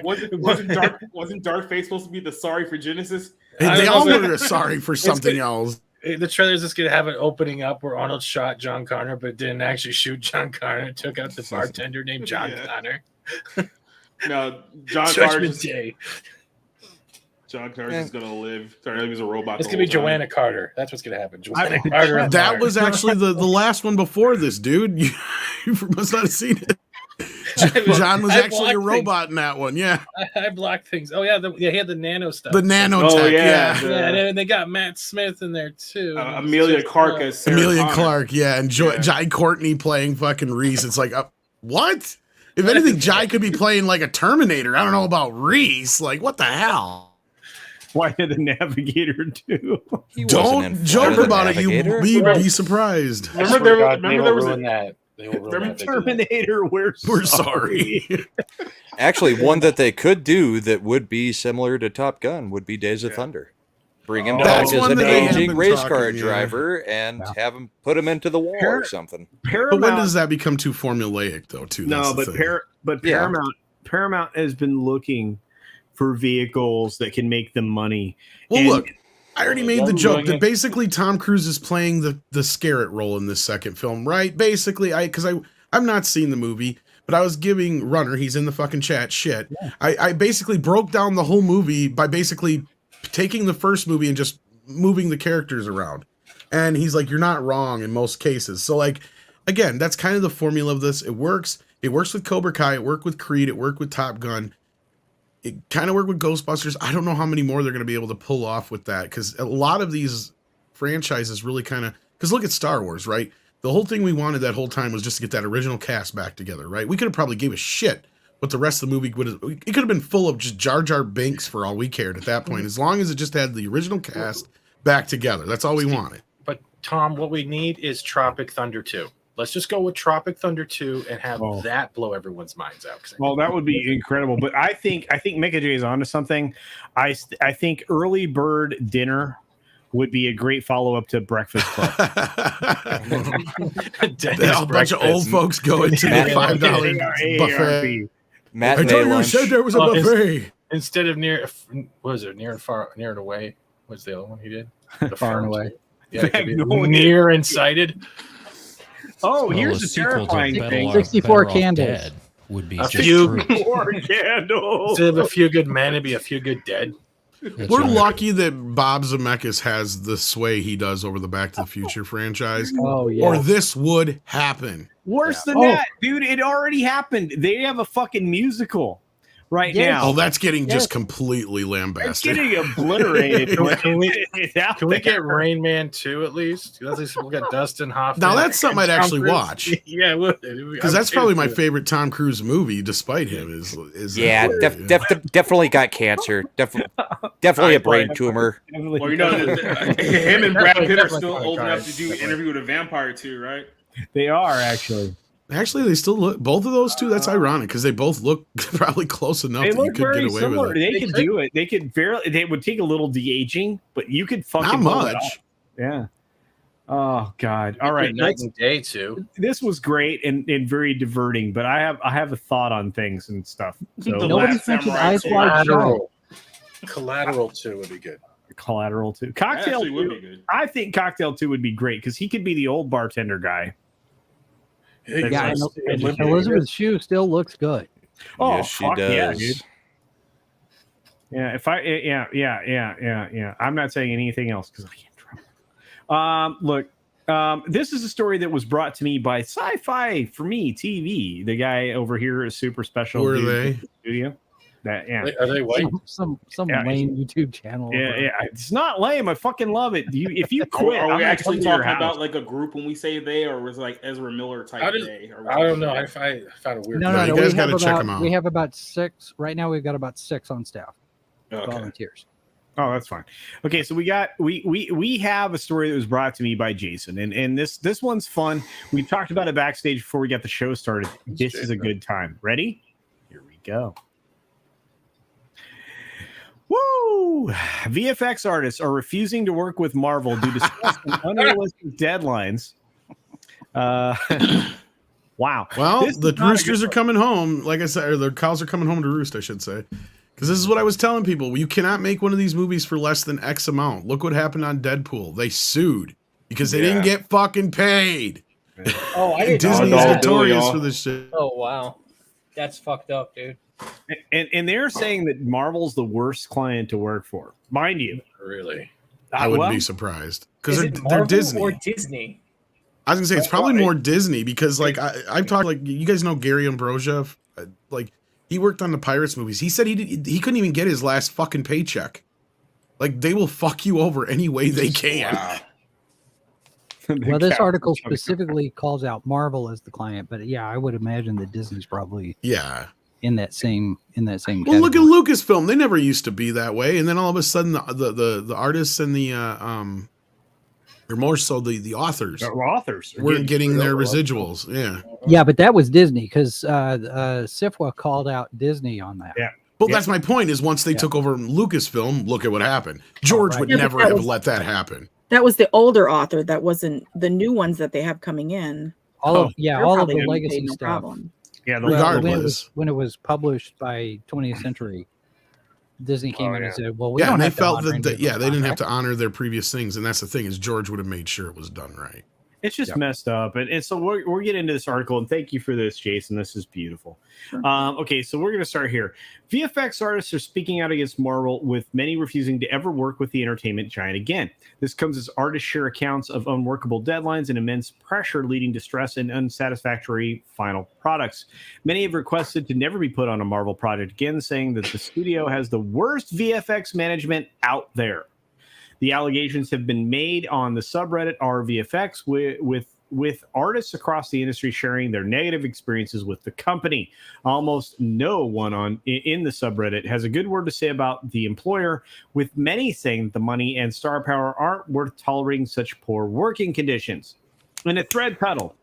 wasn't Dark Fate supposed to be the sorry for Genesis? they all were sorry for something else. The trailer's just going to have an opening up where Arnold shot John Connor, but didn't actually shoot John Connor. Took out the bartender named John Connor. No, John Carter's going to live. Sorry, he was a robot. It's going to be Joanna Carter. That's what's going to happen. Joanna Carter. That was actually the last one before this, dude. You must not have seen it. John was actually a robot in that one. Yeah, I blocked things. Oh yeah, he had the nano stuff. The nanotech. And they got Matt Smith in there too. Amelia Clark as Sarah Amelia Connor. Clark. Yeah, and Jai Courtney playing fucking Reese. It's like, what? If anything, Jai could be playing like a Terminator. I don't know about Reese. Like, what the hell? Why did the Navigator do? Don't joke about it. You'd be surprised. Remember there was that. Terminator, we're sorry. Actually, one that they could do that would be similar to Top Gun would be Days of Thunder. Bring him back as an aging race car driver and have him put him into the wall or something. But when does that become too formulaic, though? Too. No, but Paramount has been looking for vehicles that can make them money. Well, look. I already made the joke that basically Tom Cruise is playing the Scarrett role in this second film, right? Basically, I've not seen the movie, but I was giving Runner, he's in the fucking chat, shit. Yeah. I basically broke down the whole movie by basically taking the first movie and just moving the characters around. And he's like, you're not wrong in most cases. So like, again, that's kind of the formula of this. It works. It works with Cobra Kai. It worked with Creed. It worked with Top Gun. It kind of worked with Ghostbusters. I don't know how many more they're going to be able to pull off with that because a lot of these franchises really kind of Because look at Star Wars, right? The whole thing we wanted that whole time was just to get that original cast back together, right? We could have probably gave a shit what the rest of the movie would have. It could have been full of just Jar Jar Binks for all we cared at that point, as long as it just had the original cast back together. That's all we wanted. But Tom, what we need is Tropic Thunder 2. Let's just go with Tropic Thunder 2 and have that blow everyone's minds out. Well, that would be incredible. But I think Mika J is onto something. I think Early Bird Dinner would be a great follow-up to Breakfast Club. A bunch of old folks going to the $5 buffet. Matt, I thought you said there was a buffet. Instead of near and away. What's the other one he did? The Far and away. Yeah, near and sighted. Oh, here's the terrifying thing. 64 candles. Would be a few candles. Instead of a few good men, it'd be a few good dead. We're lucky that Bob Zemeckis has the sway he does over the Back to the Future franchise. Oh, yeah. Or this would happen. Worse than that, dude. It already happened. They have a fucking musical right now. Oh, that's getting just completely lambasted. It's getting obliterated. Can we get Rain Man 2 at least? At least we'll get Dustin Hoffman. Now that's something I'd actually watch. Yeah, it would. Because that's probably my favorite Tom Cruise movie, despite him. Is definitely got cancer. Definitely a brain tumor. Well, you know, him and Brad Pitt are still old enough to do Interview with a Vampire too, right? They are actually. Actually, they still look. Both of those two. That's ironic because they both look probably close enough that you could get away similar. with it. They could do it. They could barely. They would take a little de-aging, but you could fucking not pull it off. much. Yeah. Oh God. All right. Night and day too. This was great and very diverting, but I have a thought on things and stuff. So Nobody's mentioned Eyes Wide Shut. Collateral 2 would be good. Collateral 2. Cocktail 2 would be good. I think Cocktail 2 would be great because he could be the old bartender guy. Yeah, and Elizabeth Shue still looks good. Oh, yes, she fuck does. yeah, dude. Yeah. I'm not saying anything else because I can't trouble. Look, this is a story that was brought to me by Sci-Fi for Me TV. The guy over here is super special. Who are they? Studio. That Are they white? Some lame YouTube channel. Yeah. It's not lame. I fucking love it. If you quit, Are we I'm actually talking talking about like a group when we say they, or was it like Ezra Miller type they? I don't know. I found a weird. No. You guys got to check them out. We have about 6 right now. We've got about 6 on staff. Volunteers. Oh, that's fine. Okay, so we have a story that was brought to me by Jason, and this one's fun. We talked about it backstage before we got the show started. This is a good time. Ready? Here we go. Woo! VFX artists are refusing to work with Marvel due to stress and unrealistic deadlines. Wow. Well, the roosters are coming home. Like I said, or the cows are coming home to roost, I should say. Because this is what I was telling people. You cannot make one of these movies for less than X amount. Look what happened on Deadpool. They sued because they didn't get fucking paid. Oh, I didn't Disney's know that. notorious for this shit. Oh, wow. That's fucked up, dude. And they're saying that Marvel's the worst client to work for. Mind you. Really? I wouldn't be surprised. Because they're Disney. Or Disney? I was going to say, it's probably more Disney because, like, I've talked, like, you guys know Gary Ambrosia? Like, he worked on the Pirates movies. He said he couldn't even get his last fucking paycheck. Like, they will fuck you over any way they can. Wow. Well, this article specifically calls out Marvel as the client, but yeah, I would imagine that Disney's probably in that same category. Well, look at Lucasfilm. They never used to be that way, and then all of a sudden, the artists and the or more so the authors, were getting their residuals. Yeah, but that was Disney because SIFWA called out Disney on that. Yeah. Well, that's my point. Is once they took over Lucasfilm, look at what happened. George would never have let that happen. That was the older author. That wasn't the new ones that they have coming in. All of the legacy no stuff. Problem. Yeah, regardless, when it was published by 20th Century, Disney came in and said, "Well, and they felt that they didn't have to honor their previous things, and that's the thing is George would have made sure it was done right." It's just messed up. And so we're getting into this article, and thank you for this, Jason. This is beautiful. Sure. Okay, so we're going to start here. VFX artists are speaking out against Marvel, with many refusing to ever work with the entertainment giant again. This comes as artists share accounts of unworkable deadlines and immense pressure, leading to stress and unsatisfactory final products. Many have requested to never be put on a Marvel project again, saying that the studio has the worst VFX management out there. The allegations have been made on the subreddit RVFX with artists across the industry sharing their negative experiences with the company. Almost no one in the subreddit has a good word to say about the employer, with many saying that the money and star power aren't worth tolerating such poor working conditions. In a thread titled,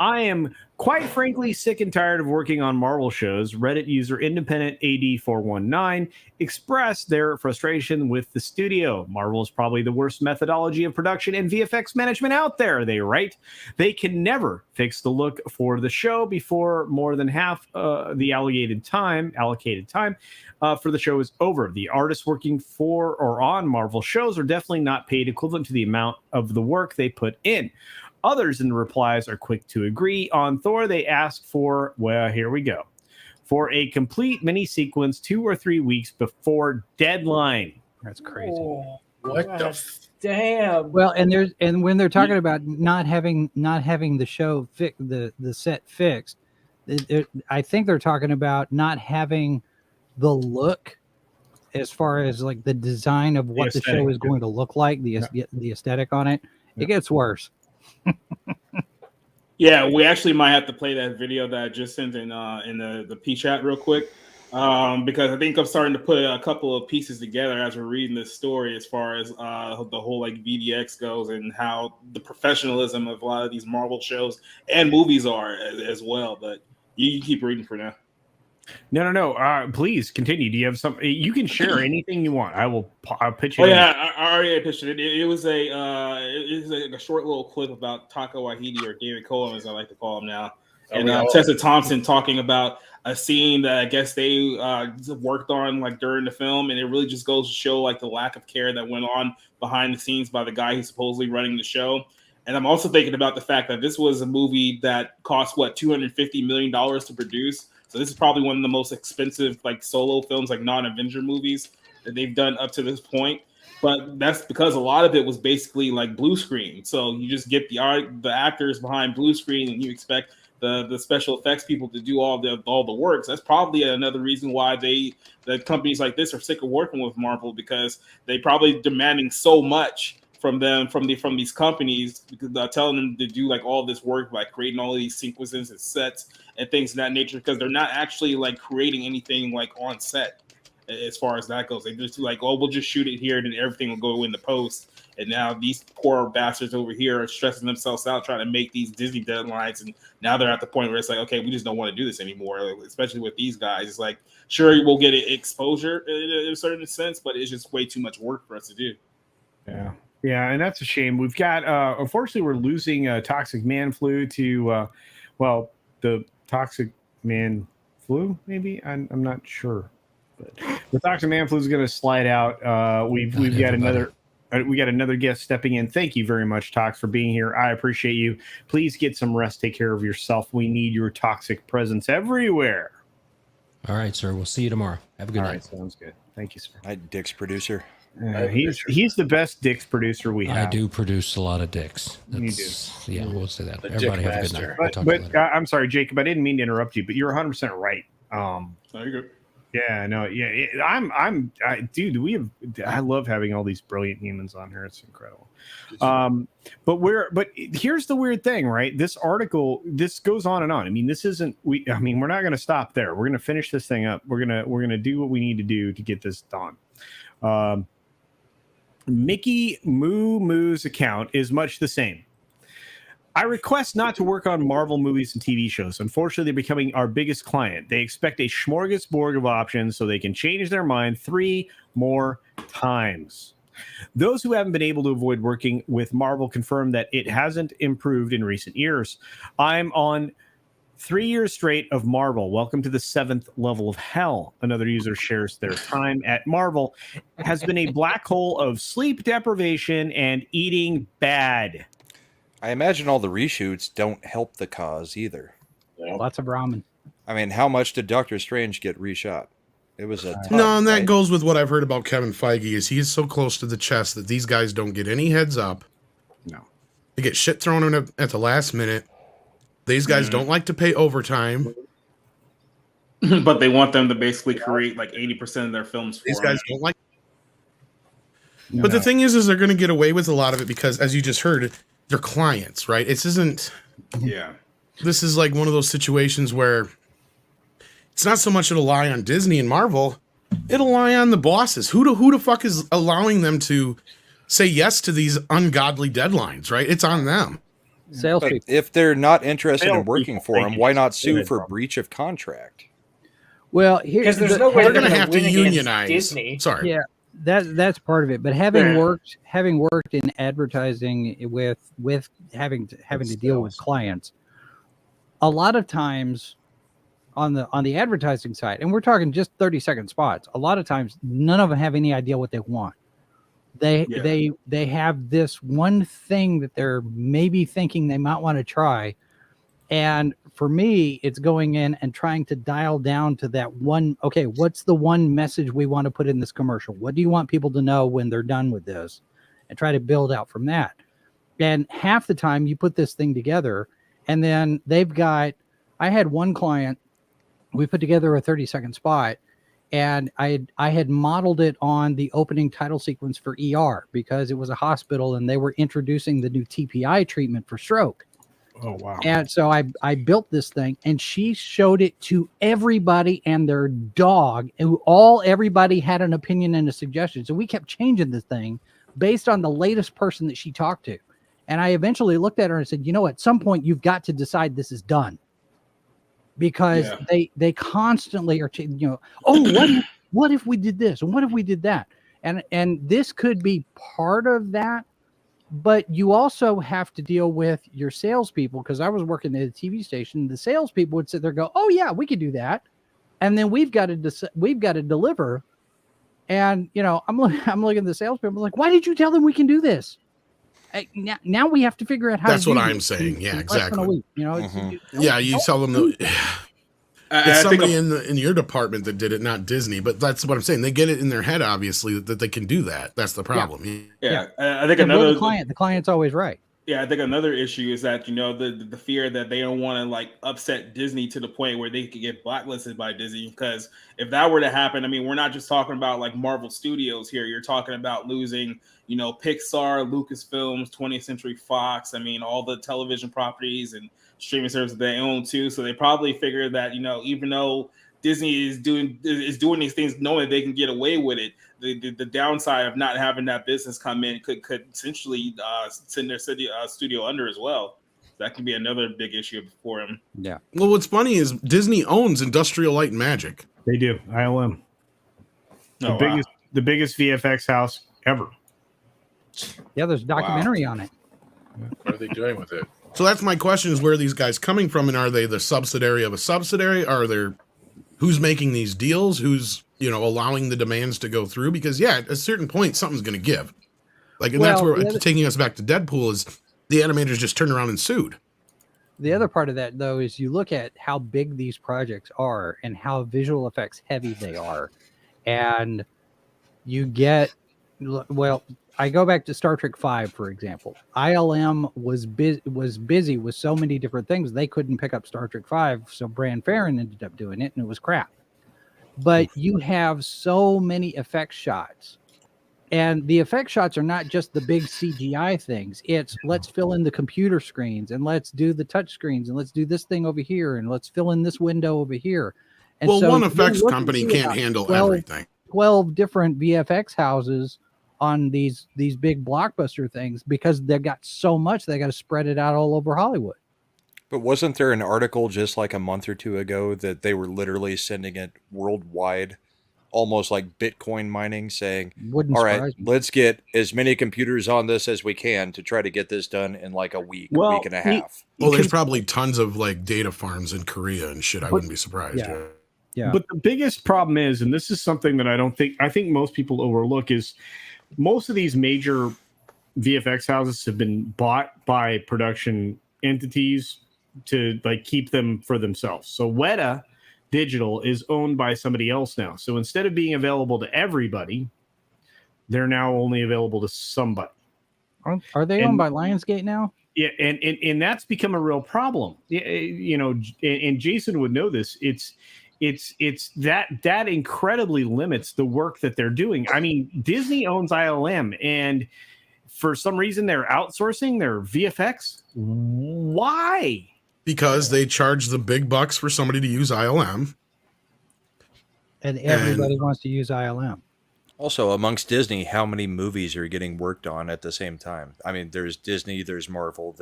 "I am quite frankly sick and tired of working on Marvel shows," Reddit user Independent AD419 expressed their frustration with the studio. "Marvel is probably the worst methodology of production and VFX management out there," they write. "They can never fix the look for the show before more than half the allocated time for the show is over. The artists working for or on Marvel shows are definitely not paid equivalent to the amount of the work they put in." Others in the replies are quick to agree. On Thor, they ask for, well, here we go, for a complete mini sequence 2 or 3 weeks before deadline. That's crazy. Oh, What the damn. Well, and when they're talking about not having the show the set fixed, I think they're talking about not having the look as far as like the design of what the show is going to look like, the aesthetic on it. It gets worse. Yeah, we actually might have to play that video that I just sent in the P chat real quick, because I think I'm starting to put a couple of pieces together as we're reading this story, as far as the whole like VDX goes and how the professionalism of a lot of these Marvel shows and movies are as well. But you keep reading for now. No. Please continue. Do you have something? You can share anything you want. I'll pitch it. Oh yeah, I already pitched it. It was a short little clip about Taika Waititi, or David Cohen, as I like to call him now, and Tessa Thompson talking about a scene that I guess they worked on like during the film, and it really just goes to show like the lack of care that went on behind the scenes by the guy who's supposedly running the show. And I'm also thinking about the fact that this was a movie that cost $250 million to produce. So this is probably one of the most expensive like solo films, like non-Avenger movies that they've done up to this point. But that's because a lot of it was basically like blue screen. So you just get the actors behind blue screen, and you expect the special effects people to do all the work. So that's probably another reason why the companies like this are sick of working with Marvel, because they probably demanding so much from these companies, because they're telling them to do like all this work by creating all of these sequences and sets and things of that nature, because they're not actually like creating anything like on set as far as that goes. They just like, oh, we'll just shoot it here and then everything will go in the post. And now these poor bastards over here are stressing themselves out trying to make these Disney deadlines, and now they're at the point where it's like, okay, we just don't want to do this anymore. Especially with these guys, it's like, sure, we'll get exposure in a certain sense, but it's just way too much work for us to do. Yeah, and that's a shame. We've got, unfortunately, we're losing Toxic Man Flu to, the Toxic Man Flu, maybe? I'm not sure. But the Toxic Man Flu is going to slide out. We've got another guest stepping in. Thank you very much, Tox, for being here. I appreciate you. Please get some rest. Take care of yourself. We need your toxic presence everywhere. All right, sir. We'll see you tomorrow. Have a good night. All right, sounds good. Thank you, sir. Hi, Dick's producer. He's the best Dick's producer we have. I do produce a lot of dicks. You do. Yeah, we'll say that. The Everybody dick have a good night. master. We'll talk to you But later. I'm sorry, Jacob. I didn't mean to interrupt you, but you're 100% right. There you go. Yeah, no, yeah. I love having all these brilliant humans on here. It's incredible. But here's the weird thing, right? This article, this goes on and on. I mean, we're not going to stop there. We're going to finish this thing up. We're going to do what we need to do to get this done. Mickey Moo Moo's account is much the same. I request not to work on Marvel movies and TV shows. Unfortunately, they're becoming our biggest client. They expect a smorgasbord of options so they can change their mind 3 more times. Those who haven't been able to avoid working with Marvel confirm that it hasn't improved in recent years. I'm on 3 years straight of Marvel. Welcome to the 7th level of hell. Another user shares their time at Marvel has been a black hole of sleep deprivation and eating bad. I imagine all the reshoots don't help the cause either. Lots of ramen. I mean, how much did Doctor Strange get reshot? It was a ton, No, and that right? goes with what I've heard about Kevin Feige, is he is so close to the chest that these guys don't get any heads up. No. They get shit thrown in at the last minute. These guys don't like to pay overtime. But they want them to basically create like 80% of their films for These them. guys don't like. But the thing is they're going to get away with a lot of it because, as you just heard, they're clients, right? This isn't. Yeah. This is like one of those situations where it's not so much it'll lie on Disney and Marvel, it'll lie on the bosses. Who the fuck is allowing them to say yes to these ungodly deadlines, right? It's on them. But if they're not interested in working for them, why not sue for breach of contract? Well, because there's no way they're they're going to gonna have to win against unionize. Disney. Sorry. Yeah, that's part of it. But having worked in advertising with having to deal with clients, a lot of times on the advertising side, and we're talking just 30-second spots, a lot of times none of them have any idea what they want. They have this one thing that they're maybe thinking they might want to try. And for me, it's going in and trying to dial down to that one. Okay, what's the one message we want to put in this commercial? What do you want people to know when they're done with this? And try to build out from that. And half the time you put this thing together and then I had one client, we put together a 30-second spot, and I had modeled it on the opening title sequence for ER because it was a hospital and they were introducing the new TPI treatment for stroke. Oh, wow. And so I built this thing, and she showed it to everybody and their dog, and everybody had an opinion and a suggestion. So we kept changing this thing based on the latest person that she talked to. And I eventually looked at her and said, at some point you've got to decide this is done. Because they constantly are, what if we did this? And what if we did that? And this could be part of that. But you also have to deal with your salespeople, because I was working at a TV station. The salespeople would sit there and go, "Oh yeah, we could do that," and then we've got to deliver. And I'm looking at the salespeople, I'm like, "Why did you tell them we can do this?" Now we have to figure out how. That's to do what I'm this saying. in Yeah, less than a exactly. week. You tell them it's somebody in your department that did it, not Disney. But that's what I'm saying. They get it in their head, obviously, that they can do that. That's the problem. Yeah. I think another the client's always right. Yeah, I think another issue is that the fear that they don't want to upset Disney to the point where they could get blacklisted by Disney. Because if that were to happen, I mean, we're not just talking about Marvel Studios here. You're talking about losing, Pixar, Lucasfilms, 20th Century Fox. I mean, all the television properties and streaming services they own too. So they probably figure that even though Disney is doing these things, knowing they can get away with it, the downside of not having that business come in could essentially send their studio under as well. That could be another big issue for them. Yeah. Well, what's funny is Disney owns Industrial Light and Magic. They do. ILM. The biggest VFX house ever. Yeah, there's a documentary on it. What are they doing with it? So that's my question: is where are these guys coming from, and are they the subsidiary of a subsidiary? Are there who's making these deals? Who's allowing the demands to go through? Because at a certain point, something's going to give. That's where taking us back to Deadpool is the animators just turned around and sued. The other part of that, though, is you look at how big these projects are and how visual effects heavy they are, and you get I go back to Star Trek V, for example. ILM was busy with so many different things. They couldn't pick up Star Trek V, so Bran Farron ended up doing it, and it was crap. But you have so many effect shots. And the effect shots are not just the big CGI things. It's let's fill in the computer screens, and let's do the touch screens, and let's do this thing over here, and let's fill in this window over here. And well, so one effects company can't handle everything. 12 different VFX houses on these big blockbuster things, because they've got so much, they got to spread it out all over Hollywood. But wasn't there an article just like a month or two ago that they were literally sending it worldwide, almost like Bitcoin mining, saying, all right, let's get as many computers on this as we can to try to get this done in a week and a half. Well, there's probably tons of data farms in Korea and shit. I wouldn't be surprised. Yeah. But the biggest problem is, and this is something that I think most people overlook, is most of these major VFX houses have been bought by production entities to keep them for themselves. So Weta Digital is owned by somebody else now. So instead of being available to everybody, they're now only available to somebody. Are they owned by Lionsgate now? Yeah, and that's become a real problem. And Jason would know this. it's that incredibly limits the work that they're doing. I mean, Disney owns ILM, and for some reason they're outsourcing their VFX. Why? Because they charge the big bucks for somebody to use ILM. And everybody wants to use ILM. Also, amongst Disney, how many movies are getting worked on at the same time? I mean, there's Disney, there's Marvel.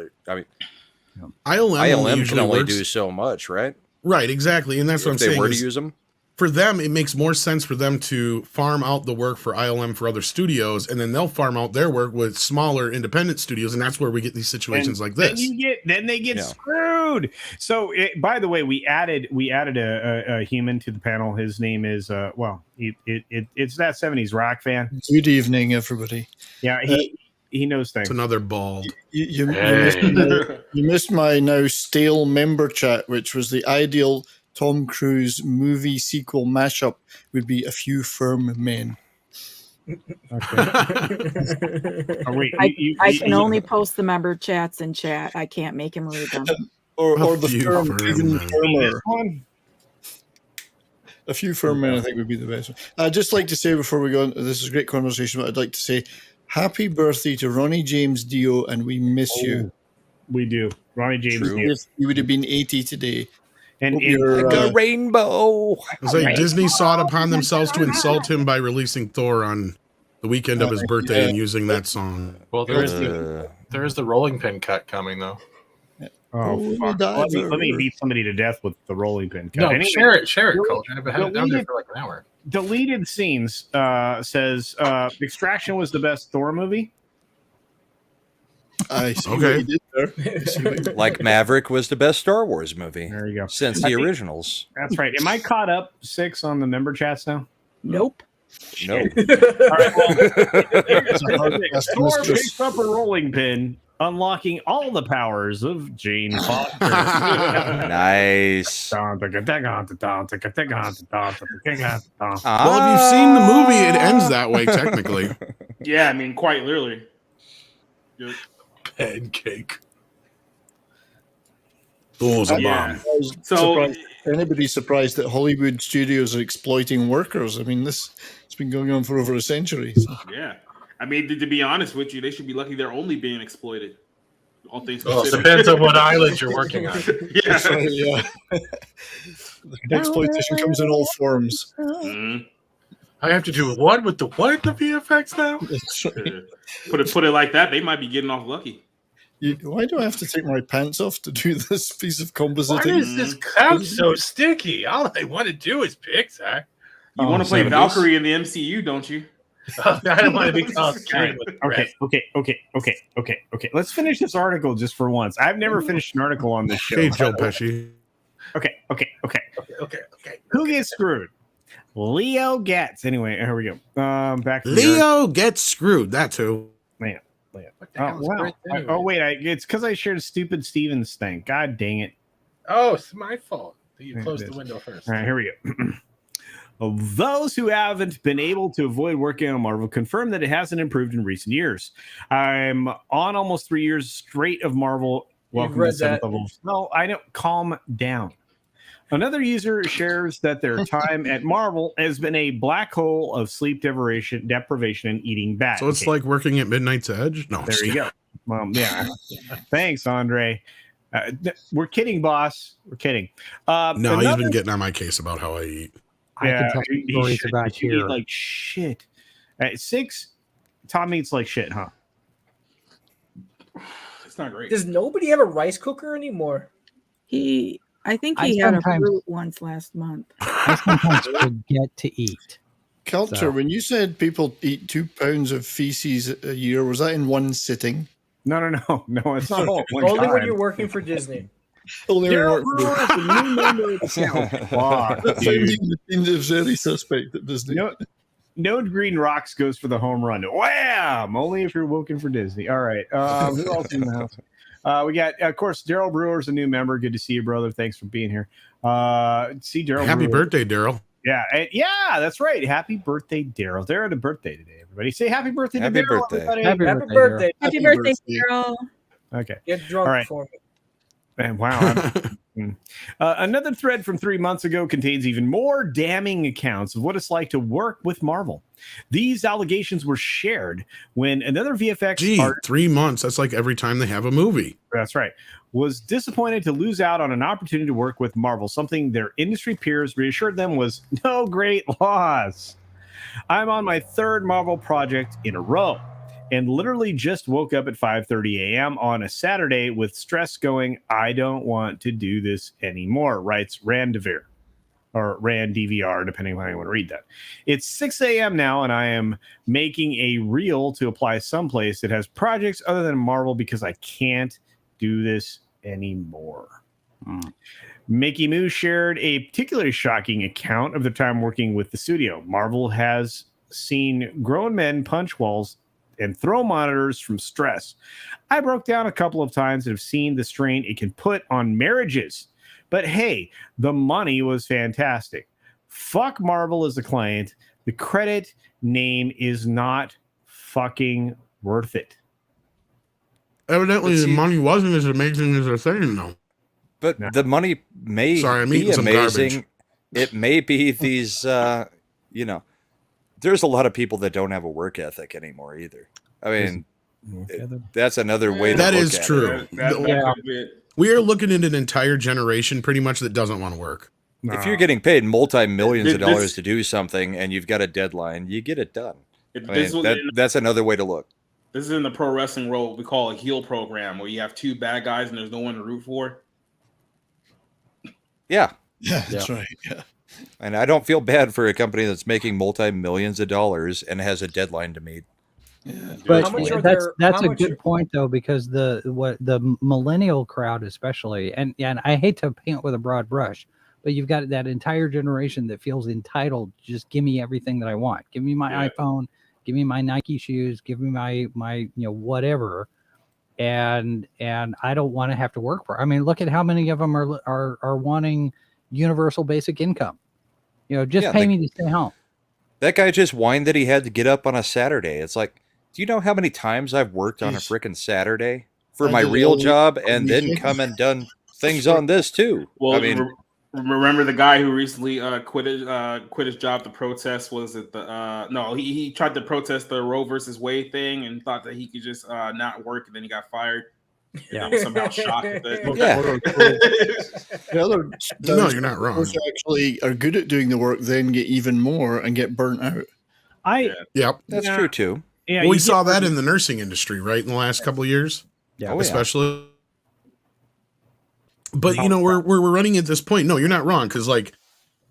ILM can only do so much, right? Right, exactly. And that's what I'm saying. If they were to use them? For them, it makes more sense for them to farm out the work for ILM for other studios, and then they'll farm out their work with smaller independent studios, and that's where we get these situations like this. Then they get screwed. So, by the way, we added a human to the panel. His name is it's that 70s rock fan. Good evening, everybody. Yeah, he knows things. It's another bald. You missed my now stale member chat, which was the ideal Tom Cruise movie sequel mashup would be A Few Firm Men. I can only post the member chats in chat. I can't make him read them. or the firm even firmer. A Few Firm Men, I think, would be the best one. I'd just like to say before we go on, this is a great conversation, but I'd like to say happy birthday to Ronnie James Dio, and we miss you. We do. Ronnie James Dio. You would have been 80 today. And a rainbow. It's like Disney saw it upon themselves to insult him by releasing Thor on the weekend of his birthday and using that song. Well, there is the rolling pin cut coming though. Oh, fuck. Let me beat somebody to death with the rolling pin cut. No, anyway, share it, Culture. I've been down there for like an hour. Deleted scenes says Extraction was the best Thor movie. I see what you did there. Like Maverick was the best Star Wars movie. There you go. Since the originals. That's right. Am I caught up 6 on the member chats now? Nope. No. All right. Well, Thor picks up a rolling pin, unlocking all the powers of Jane Foster. Nice. Well, if you've seen the movie, it ends that way technically. Yeah, I mean, quite literally. Yep. Pancake. Thor's a bomb. So, anybody surprised that Hollywood studios are exploiting workers? I mean, it's been going on for over a century. So. Yeah, I mean, to be honest with you, they should be lucky they're only being exploited. All things Well, it considered. depends on what island you're working on. Yeah. Right, yeah. The exploitation comes in all forms. Mm-hmm. I have to do what with the VFX now? Put it like that, they might be getting off lucky. Why do I have to take my pants off to do this piece of compositing? Why is this couch so sticky? All I want to do is Pixar. You want to play Valkyrie in the MCU, don't you? I don't want to be called Karen with Okay. Let's finish this article just for once. I've never finished an article on this show. Hey, Joe Pesci. Okay. Okay. Who gets screwed? Leo gets. Anyway, here we go. Back to Leo gets screwed. That too. Man. What the hell is right there? It's because I shared stupid Stevens thing. God dang it. Oh, it's my fault. You closed the window first. All right, here we go. Those who haven't been able to avoid working on Marvel confirm that it hasn't improved in recent years. I'm on almost 3 years straight of Marvel. Welcome to 7th level. No, I know. Calm down. Another user shares that their time at Marvel has been a black hole of sleep deprivation and eating bad. So it's like working at Midnight's Edge? No. There you go. Yeah. Thanks, Andre. We're kidding, boss. We're kidding. No, he's been getting on my case about how I eat. I can tell stories about you here. eat like shit. At 6, Tom eats like shit, huh? It's not great. Does nobody have a rice cooker anymore? I think he had a fruit once last month. I sometimes forget to eat. Culture, when you said people eat 2 pounds of feces a year, was that in one sitting? No, it's not all. Only when you're working for Disney. Only when Daryl you're Brewer is a new member of the channel. Fuck, That dude. seems very suspect at Disney. No Green Rocks goes for the home run. Wham! Only if you're working for Disney. All right. Who else in the house? We got, of course, Daryl Brewer's a new member. Good to see you, brother. Thanks for being here. See Daryl. Happy birthday, Daryl. Yeah, that's right. Happy birthday, Daryl. They're at a birthday today, everybody. Say happy birthday to Happy Daryl. birthday. Happy birthday. Happy birthday, Carol. Okay. Get drunk All right. for me. Man, wow. Another thread from 3 months ago contains even more damning accounts of what it's like to work with Marvel. These allegations were shared when another VFX artist, 3 months. That's like every time they have a movie. That's right. Was disappointed to lose out on an opportunity to work with Marvel, something their industry peers reassured them was no great loss. I'm on my third Marvel project in a row and literally just woke up at 5:30 a.m. on a Saturday with stress going, I don't want to do this anymore, writes Randevere. Or Rand DVR, depending on how you want to read that. It's 6 a.m. now, and I am making a reel to apply someplace that has projects other than Marvel because I can't do this anymore. Mickey Moo shared a particularly shocking account of the time working with the studio. Marvel has seen grown men punch walls and throw monitors from stress. I broke down a couple of times and have seen the strain it can put on marriages. But hey, the money was fantastic. Fuck Marvel as a client. The credit name is not fucking worth it. Evidently, the money wasn't as amazing as they're saying, though. But the money may be amazing. It may be these, there's a lot of people that don't have a work ethic anymore either. I mean, that's another way to that look is at true. it. We are looking at an entire generation pretty much that doesn't want to work. If you're getting paid multi-millions of dollars to do something and you've got a deadline, you get it done. That's another way to look. This is in the pro wrestling world, what we call a heel program, where you have two bad guys and there's no one to root for. Yeah. Yeah, that's right. Yeah. And I don't feel bad for a company that's making multi-millions of dollars and has a deadline to meet. Yeah. But that's a good point though, because the millennial crowd especially, and I hate to paint with a broad brush, but you've got that entire generation that feels entitled. Just give me everything that I want. Give me my iPhone. Give me my Nike shoes. Give me my whatever. And I don't want to have to work for. I mean, look at how many of them are wanting universal basic income. Just pay me to stay home. That guy just whined that he had to get up on a Saturday. It's like, do you know how many times I've worked on a freaking Saturday for my real job and then come and done things on this too? Well, I mean, remember the guy who recently quit his job to protest? Was it the he tried to protest the Roe versus Wade thing and thought that he could just not work, and then he got fired. Yeah, was somehow shocked at that. No, you're not wrong. Those who actually are good at doing the work then get even more and get burnt out. Yep, that's true too. Yeah, well, we saw that in the nursing industry, right, in the last couple of years. Yeah, especially. But we're running at this point. No, you're not wrong, because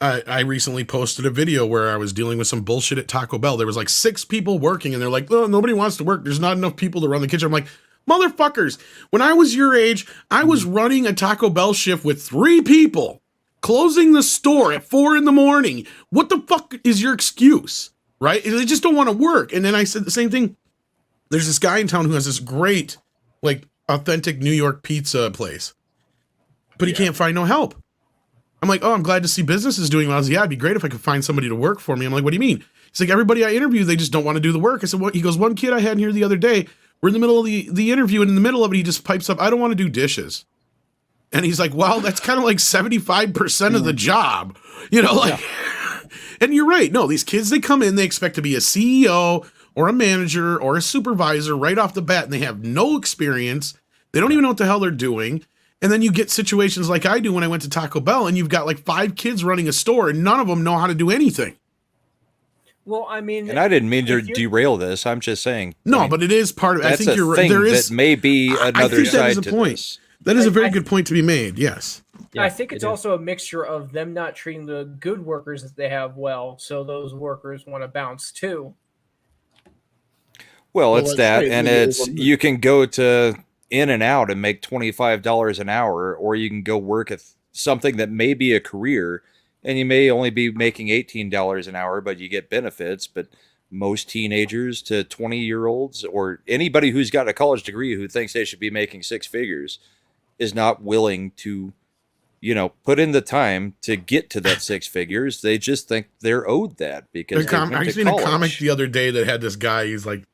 I recently posted a video where I was dealing with some bullshit at Taco Bell. There was 6 people working, and they're like, "Oh, nobody wants to work. There's not enough people to run the kitchen." I'm like, motherfuckers! When I was your age, I was running a Taco Bell shift with 3 people, closing the store at 4 a.m. What the fuck is your excuse? Right? They just don't want to work. And then I said the same thing. There's this guy in town who has this great, authentic New York pizza place, but he can't find no help. I'm like, oh, I'm glad to see business is doing well. I was like, yeah, it'd be great if I could find somebody to work for me. I'm like, what do you mean? He's like, everybody I interview, they just don't want to do the work. I said, what? He goes, one kid I had in here the other day, we're in the middle of the interview, and in the middle of it, he just pipes up, I don't want to do dishes. And he's like, well, that's kind of 75% of the job, And you're right. No, these kids, they come in, they expect to be a CEO or a manager or a supervisor right off the bat, and they have no experience. They don't even know what the hell they're doing. And then you get situations like I do when I went to Taco Bell, and you've got 5 kids running a store, and none of them know how to do anything. Well, I mean, and I didn't mean to derail this. I'm just saying. No, but it is part of. I think you're right. There is that may be another side to this. That is a very good point to be made. Yes. I think it's also a mixture of them not treating the good workers that they have well, so those workers want to bounce too. Well, it's that, and it's you can go to In-N-Out and make $25 an hour, or you can go work at something that may be a career, and you may only be making $18 an hour, but you get benefits. But most teenagers to 20-year-olds, or anybody who's got a college degree who thinks they should be making 6 figures, is not willing to put in the time to get to that 6 figures. They just think they're owed that because I seen a comic the other day that had this guy. He's like,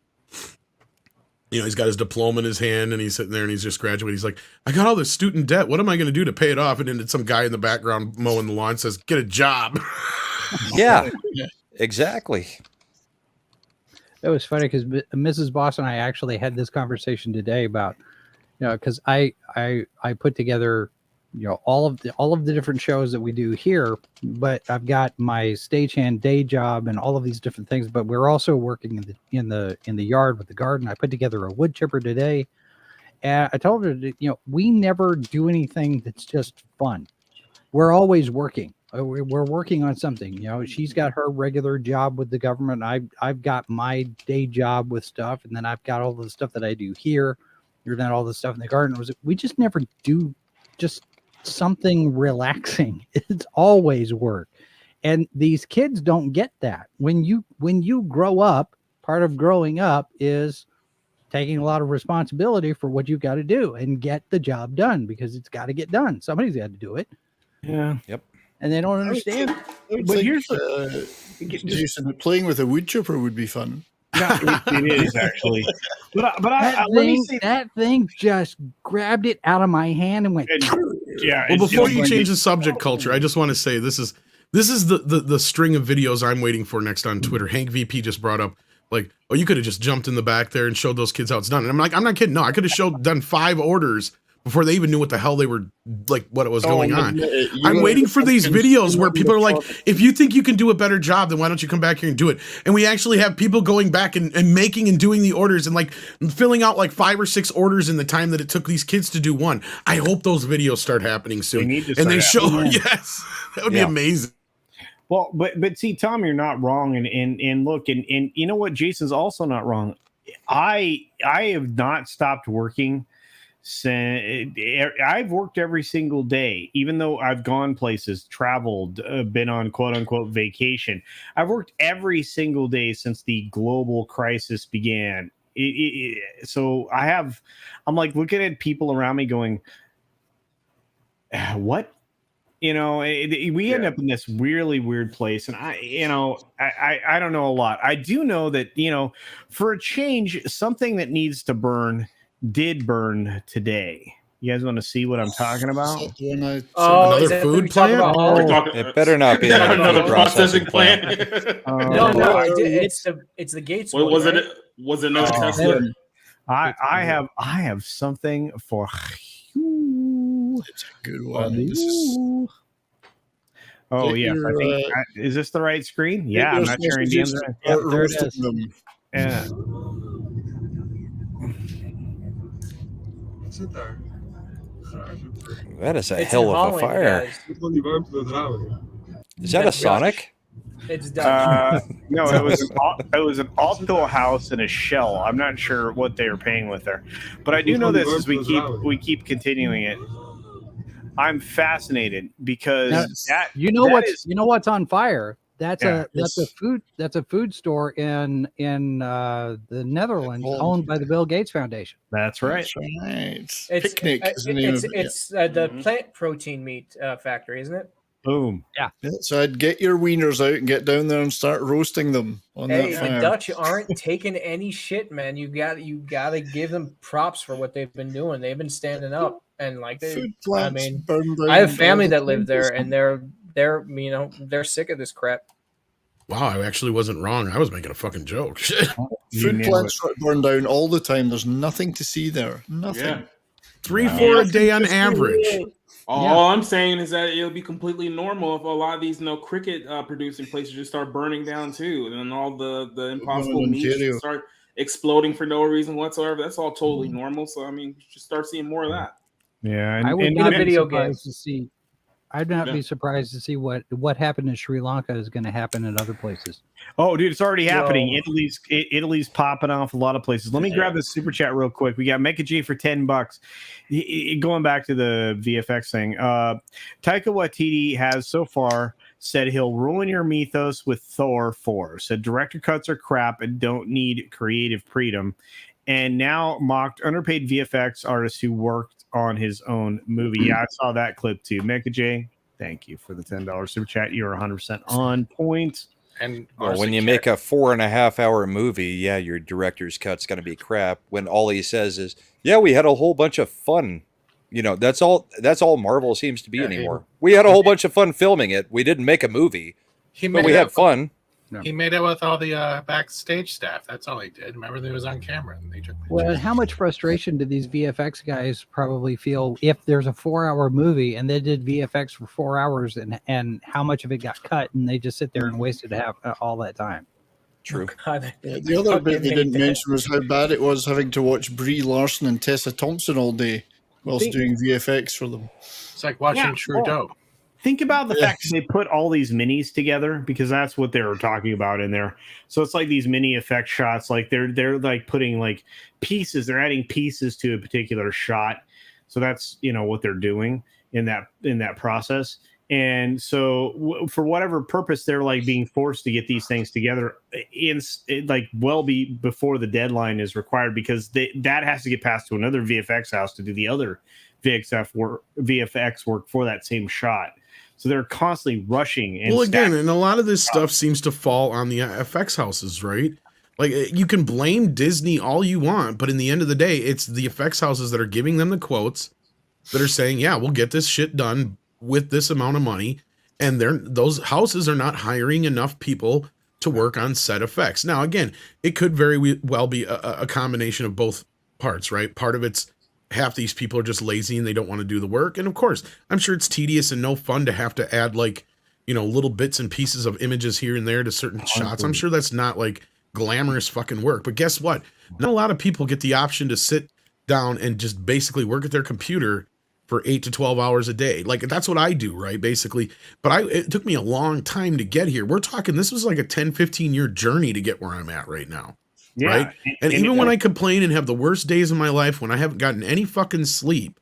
You know, he's got his diploma in his hand and he's sitting there and he's just graduated. He's like, I got all this student debt. What am I going to do to pay it off? And then some guy in the background mowing the lawn says, get a job. Yeah, exactly. It was funny because Mrs. Boss and I actually had this conversation today about, you know, because I put together, you know, all of the different shows that we do here, but I've got my stagehand day job and all of these different things. But we're also working in the yard with the garden. I put together a wood chipper today, and I told her that, you know, we never do anything that's just fun. We're always working. We're working on something. You know, she's got her regular job with the government. I've got my day job with stuff, and then I've got all the stuff that I do here. And then all the stuff in the garden. We just never do just something relaxing. It's always work, and these kids don't get that. When you grow up, part of growing up is taking a lot of responsibility for what you've got to do and get the job done, because it's got to get done. Somebody's got to do it. Yeah. Yep. And they don't understand. But here's Jason, playing with a wood chipper would be fun. Yeah, it is actually. But That let me say that thing just grabbed it out of my hand and went. Yeah. Well, before you change the subject, Culture, I just want to say this is the string of videos I'm waiting for next on Twitter. Hank VP just brought up, like, oh, you could have just jumped in the back there and showed those kids how it's done. And I'm like, I'm not kidding. No, I could have done 5 orders before they even knew what the hell they were, like, what was going on. I'm waiting for these videos where people are like, if you think you can do a better job, then why don't you come back here and do it? And we actually have people going back and making and doing the orders and like filling out like 5 or 6 orders in the time that it took these kids to do one. I hope those videos start happening soon. And they show, yes, that would be amazing. Well, but see, Tom, you're not wrong. And look, and you know what? Jason's also not wrong. I have not stopped working. I've worked every single day, even though I've gone places, traveled, been on quote unquote vacation. I've worked every single day since the global crisis began. So I'm like looking at people around me going, what? You know, we end up in this really weird place. And I don't know a lot. I do know that, you know, for a change, something that needs to burn did burn today. You guys want to see what I'm talking about? Another food plant? It better not be another processing plant. No, it's the Gates. What was it? Was it another Tesla? I have something for you. It's a good one. Oh yeah, I think is this the right screen? Yeah, I'm not sharing DMs. Yeah, there it is. Yeah. That is a hell of a fire. Is that a Sonic? It's done. No, it was an Alto house in a shell. I'm not sure what they were paying with there, but I do know this as we keep continuing it. I'm fascinated because you know what's on fire. That's a food store in the Netherlands owned by the Bill Gates Foundation. That's right. It's Picnic is the name of it. It's the plant protein meat factory, isn't it? Boom. Yeah. So I'd get your wieners out and get down there and start roasting them on that fire. The Dutch aren't taking any shit, man. You got to give them props for what they've been doing. They've been standing up and like I have family that live there, and they're sick of this crap. Wow, I actually wasn't wrong. I was making a fucking joke. Food plants burn down all the time. There's nothing to see there. Nothing. Yeah. 3-4 a day on average. All I'm saying is that it'll be completely normal if a lot of these cricket producing places just start burning down too, and then all the impossible meats start exploding for no reason whatsoever. That's all totally normal. So I mean, just start seeing more of that. Yeah, and I would not be surprised to see. I'd not be surprised to see what happened in Sri Lanka is going to happen in other places. Oh, dude, it's already happening. Italy's popping off a lot of places. Let me grab this super chat real quick. We got Mecha G for $10. Going back to the VFX thing, Taika Waititi has so far said he'll ruin your mythos with Thor 4. Said director cuts are crap and don't need creative freedom. And now mocked underpaid VFX artists who worked on his own movie. Yeah, I saw that clip too. Mecha J, thank you for the $10 super chat. You're 100% on point. And Well, when you make a 4.5 hour movie, yeah, your director's cut's going to be crap. When all he says is, "Yeah, we had a whole bunch of fun." That's all. That's all Marvel seems to be anymore. We had a whole bunch of fun filming it. We didn't make a movie, but we had fun. He made it with all the backstage staff. That's all he did. Remember, they was on camera. And they took Well, how much frustration do these VFX guys probably feel if there's a 4-hour movie and they did VFX for 4 hours and how much of it got cut and they just sit there and wasted all that time? True. The other bit they didn't mention was how bad it was having to watch Brie Larson and Tessa Thompson all day whilst doing VFX for them. It's like watching Trudeau. Think about the fact that they put all these minis together, because that's what they were talking about in there. So it's like these mini effect shots, like they're like putting like pieces, they're adding pieces to a particular shot. So that's what they're doing in that process. And so for whatever purpose, they're like being forced to get these things together before the deadline is required, because that has to get passed to another VFX house to do the other VFX work for that same shot. So they're constantly rushing. And and a lot of this stuff seems to fall on the FX houses, right? Like, you can blame Disney all you want, but in the end of the day, it's the effects houses that are giving them the quotes that are saying, yeah, we'll get this shit done with this amount of money. And those houses are not hiring enough people to work on set effects. Now, again, it could very well be a combination of both parts, right? Part of it's half these people are just lazy and they don't want to do the work. And of course, I'm sure it's tedious and no fun to have to add little bits and pieces of images here and there to certain shots. I'm sure that's not like glamorous fucking work. But guess what? Not a lot of people get the option to sit down and just basically work at their computer for 8 to 12 hours a day. Like, that's what I do, right? Basically. But it took me a long time to get here. We're talking, this was like a 10, 15 year journey to get where I'm at right now. Yeah, right. And even when I complain and have the worst days of my life, when I haven't gotten any fucking sleep,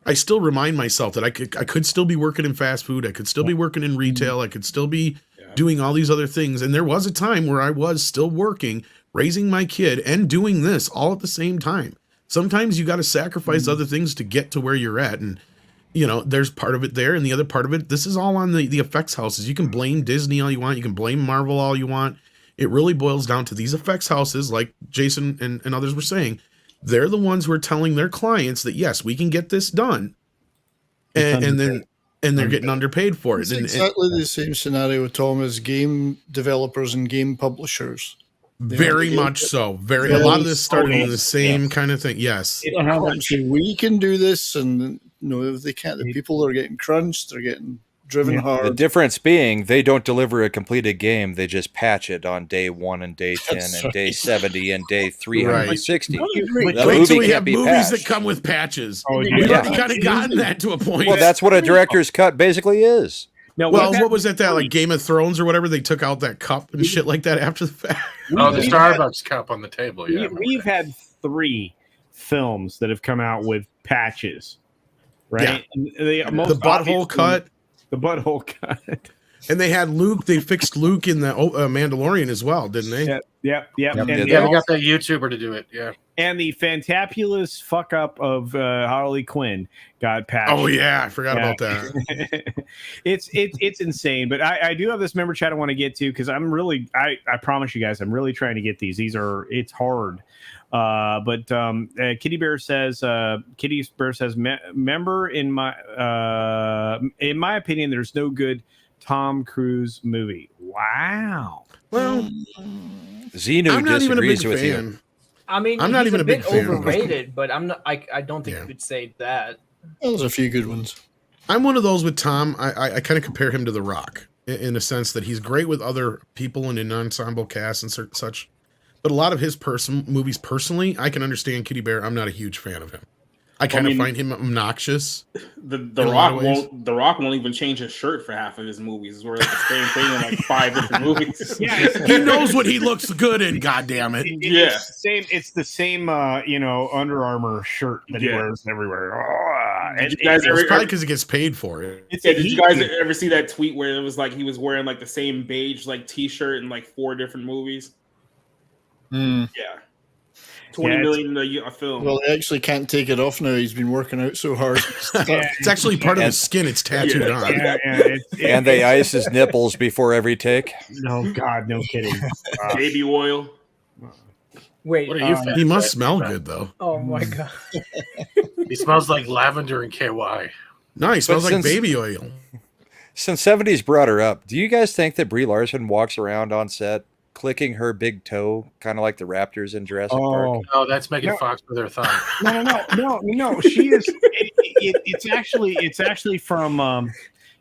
I still remind myself that I could still be working in fast food. I could still be working in retail. I could still be doing all these other things. And there was a time where I was still working, raising my kid and doing this all at the same time. Sometimes you got to sacrifice other things to get to where you're at. And, there's part of it there. And the other part of it, this is all on the effects houses. You can blame Disney all you want. You can blame Marvel all you want. It really boils down to these effects houses, like Jason and others were saying. They're the ones who are telling their clients that, yes, we can get this done. And they're getting underpaid for it. It's exactly the same scenario, Tom, as game developers and game publishers. Very much so. A lot of this started in the same kind of thing. Yes. We can do this, and if they can't, the people are getting crunched, they're getting driven hard. The difference being they don't deliver a completed game, they just patch it on day 1 and day 10 and day 70 and day 360. Wait till we have movies that come with patches. We've already kind of gotten that to a point. Well, that's what a director's cut basically is. No, what was that like Game of Thrones or whatever? They took out that cup and shit like that after the fact. The Starbucks cup on the table. Yeah, we've had 3 films that have come out with patches, right? Yeah. The butthole cut. The butthole cut. And they had Luke. They fixed Luke in the Mandalorian as well, didn't they? Yep. And they got that YouTuber to do it. Yeah. And the fantabulous fuck up of Harley Quinn got patched. Oh yeah, I forgot about that. It's insane. But I do have this member chat I want to get to, because I'm really I promise you guys I'm really trying to get these. It's hard. But Kitty Bear says member in my opinion, there's no good Tom Cruise movie. Wow. Well, Xenu disagrees with you. I mean, I'm not even a big fan. Overrated, but I'm not. I don't think you could say that. There's a few good ones. I'm one of those with Tom. I kind of compare him to The Rock in a sense that he's great with other people and in ensemble casts and such. But a lot of his movies personally, I can understand Kitty Bear. I'm not a huge fan of him. I kind of find him obnoxious. The Rock won't even change his shirt for half of his movies. We're like the same thing in like 5 different movies. Yeah, he knows what he looks good in. God damn it! It's the same Under Armour shirt that he wears everywhere. It's probably because he gets paid for it. Did you guys ever see that tweet where it was like he was wearing like the same beige like T-shirt in like 4 different movies? Mm. Yeah. $20 million a film. Well, he actually can't take it off now. He's been working out so hard. It's actually part of the skin. It's tattooed on. And they ice his nipples before every take. No, God, no kidding. Baby oil. Wait, What are you? He must smell good though. Oh my god. He smells like lavender and KY. No, he smells But like since- baby oil. Since 70s brought her up, do you guys think that Brie Larson walks around on set clicking her big toe, kind of like the Raptors in Jurassic Park? No, that's Megan No. Fox with her thumb. No. She is. It's actually from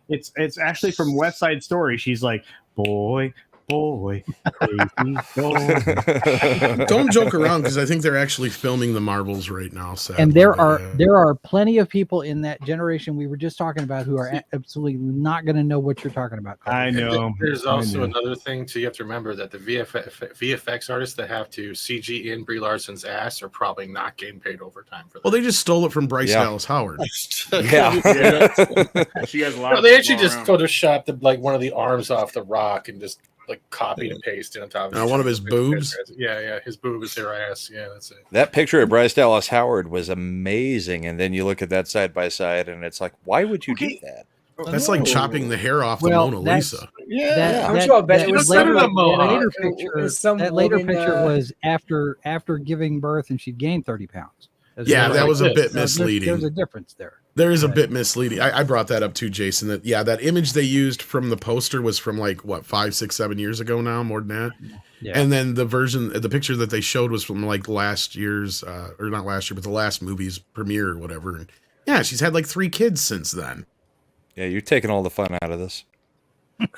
it's actually from West Side Story. She's like, boy, crazy boy. Don't joke around because I think they're actually filming the Marbles right now. Sadly, And there but, are plenty of people in that generation we were just talking about who are absolutely not going to know what you're talking about. I know. There's I also know. another thing too. You have to remember that the VFX artists that have to CG in Brie Larson's ass are probably not getting paid overtime for that. well, they just stole it from Bryce Yeah. Dallas Howard. Yeah. She has a lot No, of they people actually just around. photoshopped like one of the arms off the Rock and just like copied and pasted on top of One of his boobs. Yeah, his boob is her ass. Yeah, that's it. That picture of Bryce Dallas Howard was amazing. And then you look at that side by side, and it's like, why would you do that? That's like chopping the hair off the Well, Mona that's- Lisa. I'm sure I bet that it was later, some later it picture. was some That later woman, picture was after giving birth, and she gained 30 pounds. Yeah, that was a bit So misleading. There's a difference there. There is a bit misleading. I brought that up too, Jason. That image they used from the poster was from like what 5, 6, 7 years ago now, more than that. Yeah. And then the picture that they showed was from like last year's, or not last year, but the last movie's premiere or whatever. And yeah, she's had like 3 kids since then. Yeah, you're taking all the fun out of this.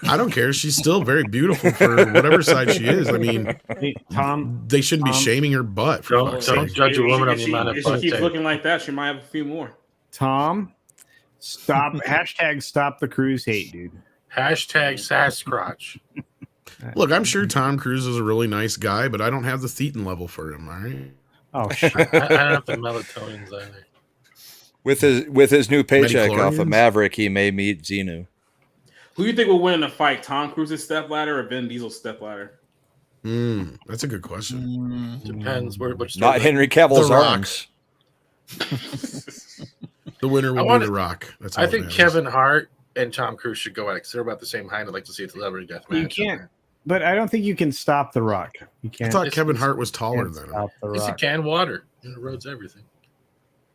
I don't care. She's still very beautiful for whatever side she is. I mean, Hey, Tom, they shouldn't be shaming her butt. For Don't- fuck's don't sake. judge a woman on If the she, amount of if she butt keeps tape. looking like that, she might have a few more. Tom, stop. Hashtag stop the cruise hate, dude. Hashtag Sasquatch. Look, I'm sure Tom Cruise is a really nice guy, but I don't have the thetan level for him. All right. Oh shit. I don't have the melatonins either. With his new paycheck off of Midichlorians? Maverick, he may meet Xenu. Who do you think will win in a fight, Tom Cruise's stepladder or Vin Diesel's stepladder? That's a good question. Depends which. Not Henry Cavill's The Rock. arms. The winner will wanna- be The Rock. That's all I that think matters. Kevin Hart and Tom Cruise should go at it because they're about the same height. I'd like to see a celebrity death match. You can't. But I don't think you can stop the Rock. You I can't. thought Kevin Hart was taller can't than him. stop the He's a Rock. can water. It erodes everything.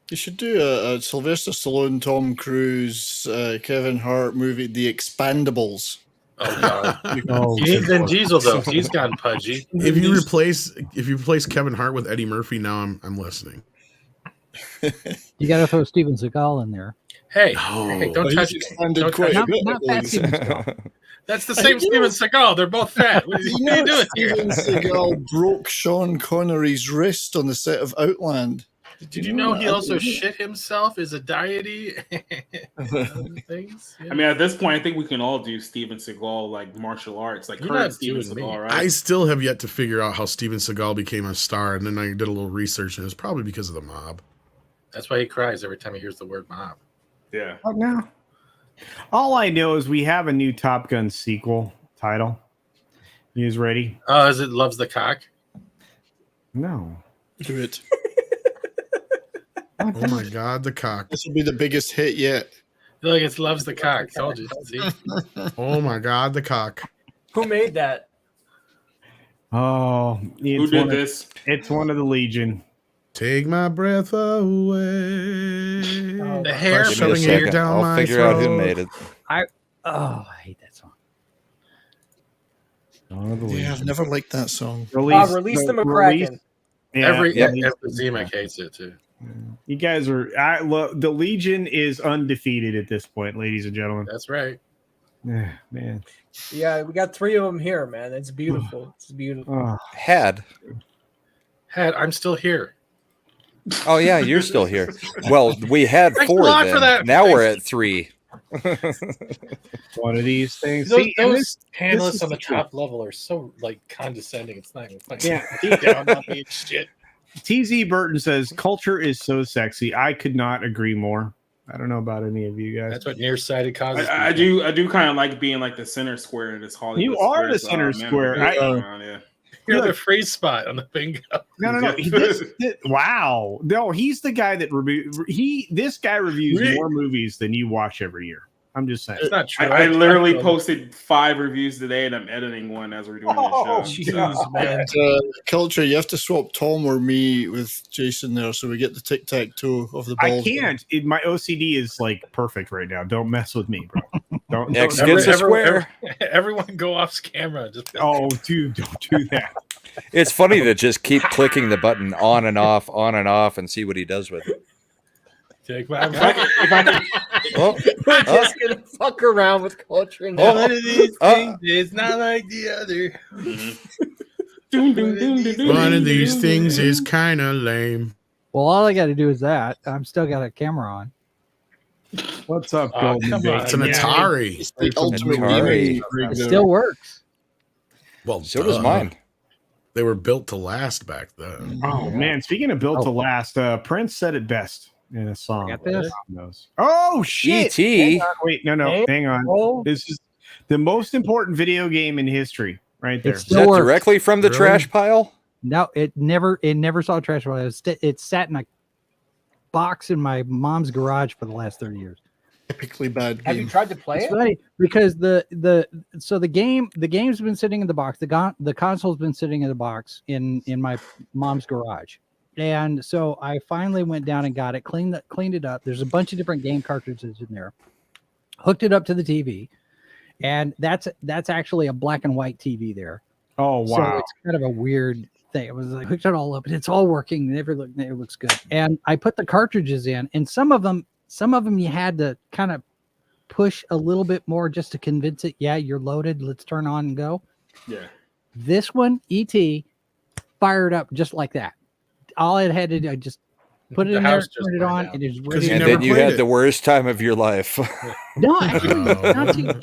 You should do a Sylvester Stallone, Tom Cruise, Kevin Hart movie, The Expandables. Oh god. Oh, You need Vin Diesel though. He's gotten pudgy. If you replace Kevin Hart with Eddie Murphy, now I'm listening. You got to throw Steven Seagal in there. Hey, No. hey, don't Well, touch he's it. expanded Don't quite touch a it. Not bit. fat Steven Seagal. That's the same Steven Seagal. They're both fat. What are you doing here? Steven Seagal broke Sean Connery's wrist on the set of Outland. Did you know he also shit himself as a deity? Other things? Yeah. I mean, at this point, I think we can all do Steven Seagal like martial arts, like You're current not Steven doing me. Seagal, right? I still have yet to figure out how Steven Seagal became a star, and then I did a little research, and it's probably because of the mob. That's why he cries every time he hears the word mob. Yeah. Oh, no. All I know is we have a new Top Gun sequel title. You guys ready? Oh, is it Loves the Cock? No. Do it. Oh my God, the cock! This will be the biggest hit yet. Look, it's Loves the Cock. Told you. See? Oh my God, the cock! Who made that? Oh, Who did this? It's one of the Legion. Take my breath away. The hair By Give me a shoving it second. down I'll my figure out who throat. made it. I hate that song. One of the Yeah, Legion. I've never liked that song. Release the McCracken. Yeah, Every yeah, Zemeck hates it too. you guys are. The Legion is undefeated at this point, ladies and gentlemen. That's right. Man. Yeah, we got 3 of them here, man. It's beautiful. It's beautiful. Oh. Had. I'm still here. Oh yeah, you're still here. Well, we had Thanks 4 a lot then. for that. Now we're Thanks. at 3. One of these things. Those, See, and those this panelists is on the the truth. top level are so like condescending. It's not even funny. Yeah. Deep down, not being shit. TZ Burton says culture is so sexy. I could not agree more. I don't know about any of you guys. That's what nearsighted causes. I do kind of like being like the center square in this Hollywood. You are square, the so, center man, square. I'm really around, yeah. You're the free spot on the bingo. No. Wow. No, he's the guy that this guy reviews more movies than you watch every year. I'm just saying. It's not true. I literally posted 5 reviews today, and I'm editing one as we're doing this show. Jeez, man. Culture, you have to swap Tom or me with Jason there, so we get the tic-tac-toe of the balls. I can't. My OCD is like perfect right now. Don't mess with me, bro. Don't. Everyone go off camera. Just dude, don't do that. It's funny to just keep clicking the button on and off, and see what he does with it. Take my We're just gonna fuck around with culture now. One of these things is not like the other. One of these things is kind of lame. Well, all I got to do is that. I'm still got a camera on. What's up, Golden Bacon? It's an Atari. It's the ultimate Atari. It still works. Well, so does mine. They were built to last back then. Oh man! Speaking of built to last, Prince said it best in a song. Got this? Oh shit! E.T. Wait, no, hang on. This is the most important video game in history, right there. Is that directly from the trash pile? No, it never saw a trash pile. It sat in a box in my mom's garage for the last 30 years. Typically bad. Have you tried to play it? Funny because the game's been sitting in the box. The console's been sitting in the box in my mom's garage. And so I finally went down and got it, cleaned it up. There's a bunch of different game cartridges in there. Hooked it up to the TV, and that's actually a black and white TV there. Oh wow! So it's kind of a weird thing. It was like hooked it all up, and it's all working. It looks good. And I put the cartridges in, and some of them you had to kind of push a little bit more just to convince it. Yeah, you're loaded. Let's turn on and go. Yeah. This one, ET, fired up just like that. All it had to do, I just put it in there, turn it on, and it's ready. And then you had the worst time of your life. No, actually,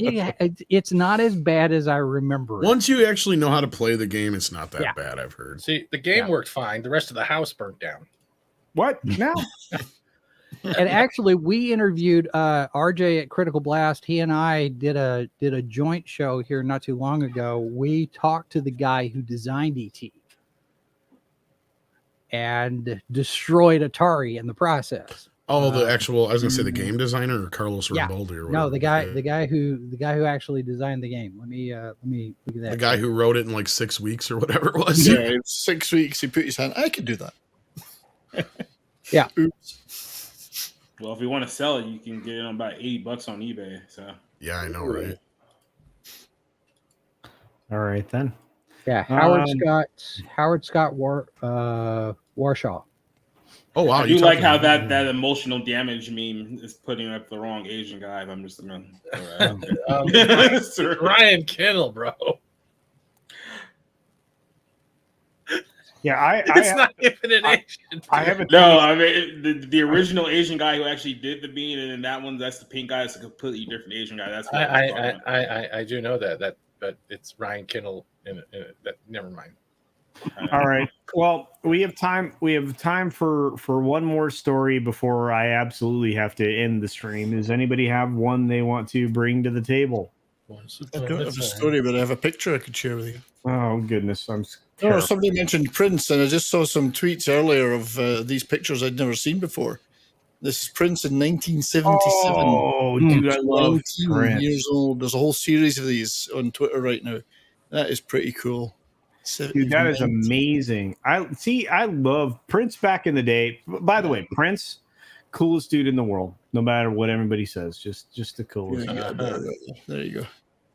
it's not as bad as I remember. Once you actually know how to play the game, it's not that bad, I've heard. See, the game worked fine. The rest of the house burnt down. What? No. And actually, we interviewed RJ at Critical Blast. He and I did a joint show here not too long ago. We talked to the guy who designed ET and destroyed Atari in the process. Oh, the actual, I was gonna say the game designer or Carlos Rimbaldi or whatever. No, the guy who actually designed the game. Let me look at that. The guy who wrote it in like 6 weeks or whatever it was. Yeah, 6 weeks. He put his hand. I could do that. Yeah. Oops. Well, if you want to sell it, you can get it on about $80 on eBay. So yeah, I know, right? All right then. Yeah, Howard Scott Warshaw. Oh wow! I do like how that emotional damage meme is putting up the wrong Asian guy. I'm just Ryan Kittle, bro. Yeah, it's not even an Asian. I haven't. No, I mean the original Asian guy who actually did the bean, and then that one that's the pink guy. It's a completely different Asian guy. That's what I do know that, but it's Ryan Kittle in it. Never mind. All right. Well, we have time. We have time for one more story before I absolutely have to end the stream. Does anybody have one they want to bring to the table? I don't have a story, but I have a picture I could share with you. Oh goodness, I'm. Oh, somebody mentioned Prince, and I just saw some tweets earlier of these pictures I'd never seen before. This is Prince in 1977. Oh, dude, I love Prince. Years old. There's a whole series of these on Twitter right now. That is pretty cool. Dude, that is amazing. I love Prince back in the day. By the way, Prince, coolest dude in the world, no matter what everybody says. Just the coolest. There you go.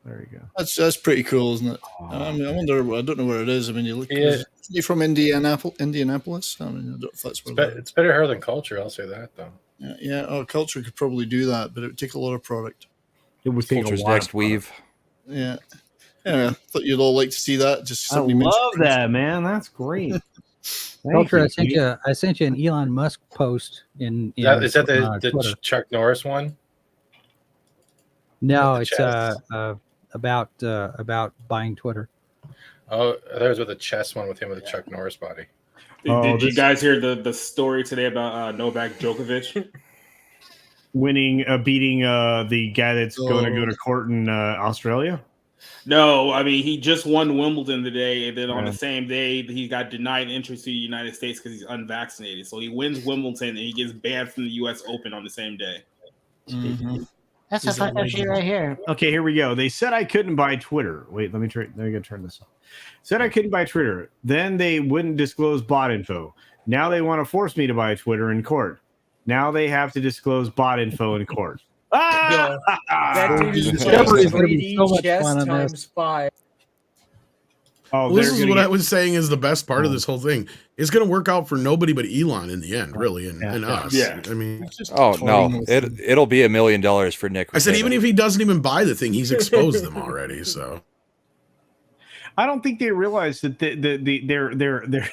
There you go. That's pretty cool, isn't it? I mean, I wonder. I don't know where it is. I mean, you look. Is he from Indianapolis? I mean, I don't know if that's where. It's better here than Culture. I'll say that though. Yeah. Oh, Culture could probably do that, but it would take a lot of product. It would take Culture's a lot next weave. Yeah. Yeah, I thought you'd all like to see that. Just I love that, man. That's great. Culture, I sent you an Elon Musk post in is that the Chuck Norris one? No, it's about buying Twitter. Oh, there was with a chess one with him with a Chuck Norris body. Did you guys hear the story today about Novak Djokovic beating the guy that's going to go to court in Australia? No, I mean he just won Wimbledon today, and then on the same day he got denied entry to the United States because he's unvaccinated. So he wins Wimbledon and he gets banned from the U.S. Open on the same day. Mhm. That's a fun issue right here. Okay, here we go. They said I couldn't buy Twitter. Wait, let me gotta turn this off. Said I couldn't buy Twitter. Then they wouldn't disclose bot info. Now they want to force me to buy Twitter in court. Now they have to disclose bot info in court. That dude is Discovery is playing gonna be 3D so much chess fun on this. times 5. Oh, Well, this is what I was saying is the best part of this whole thing. It's going to work out for nobody but Elon in the end, really, and us. Yeah. I mean, Oh no, it'll be $1 million for Nick. I said even if he doesn't even buy the thing, he's exposed them already. So I don't think they realized that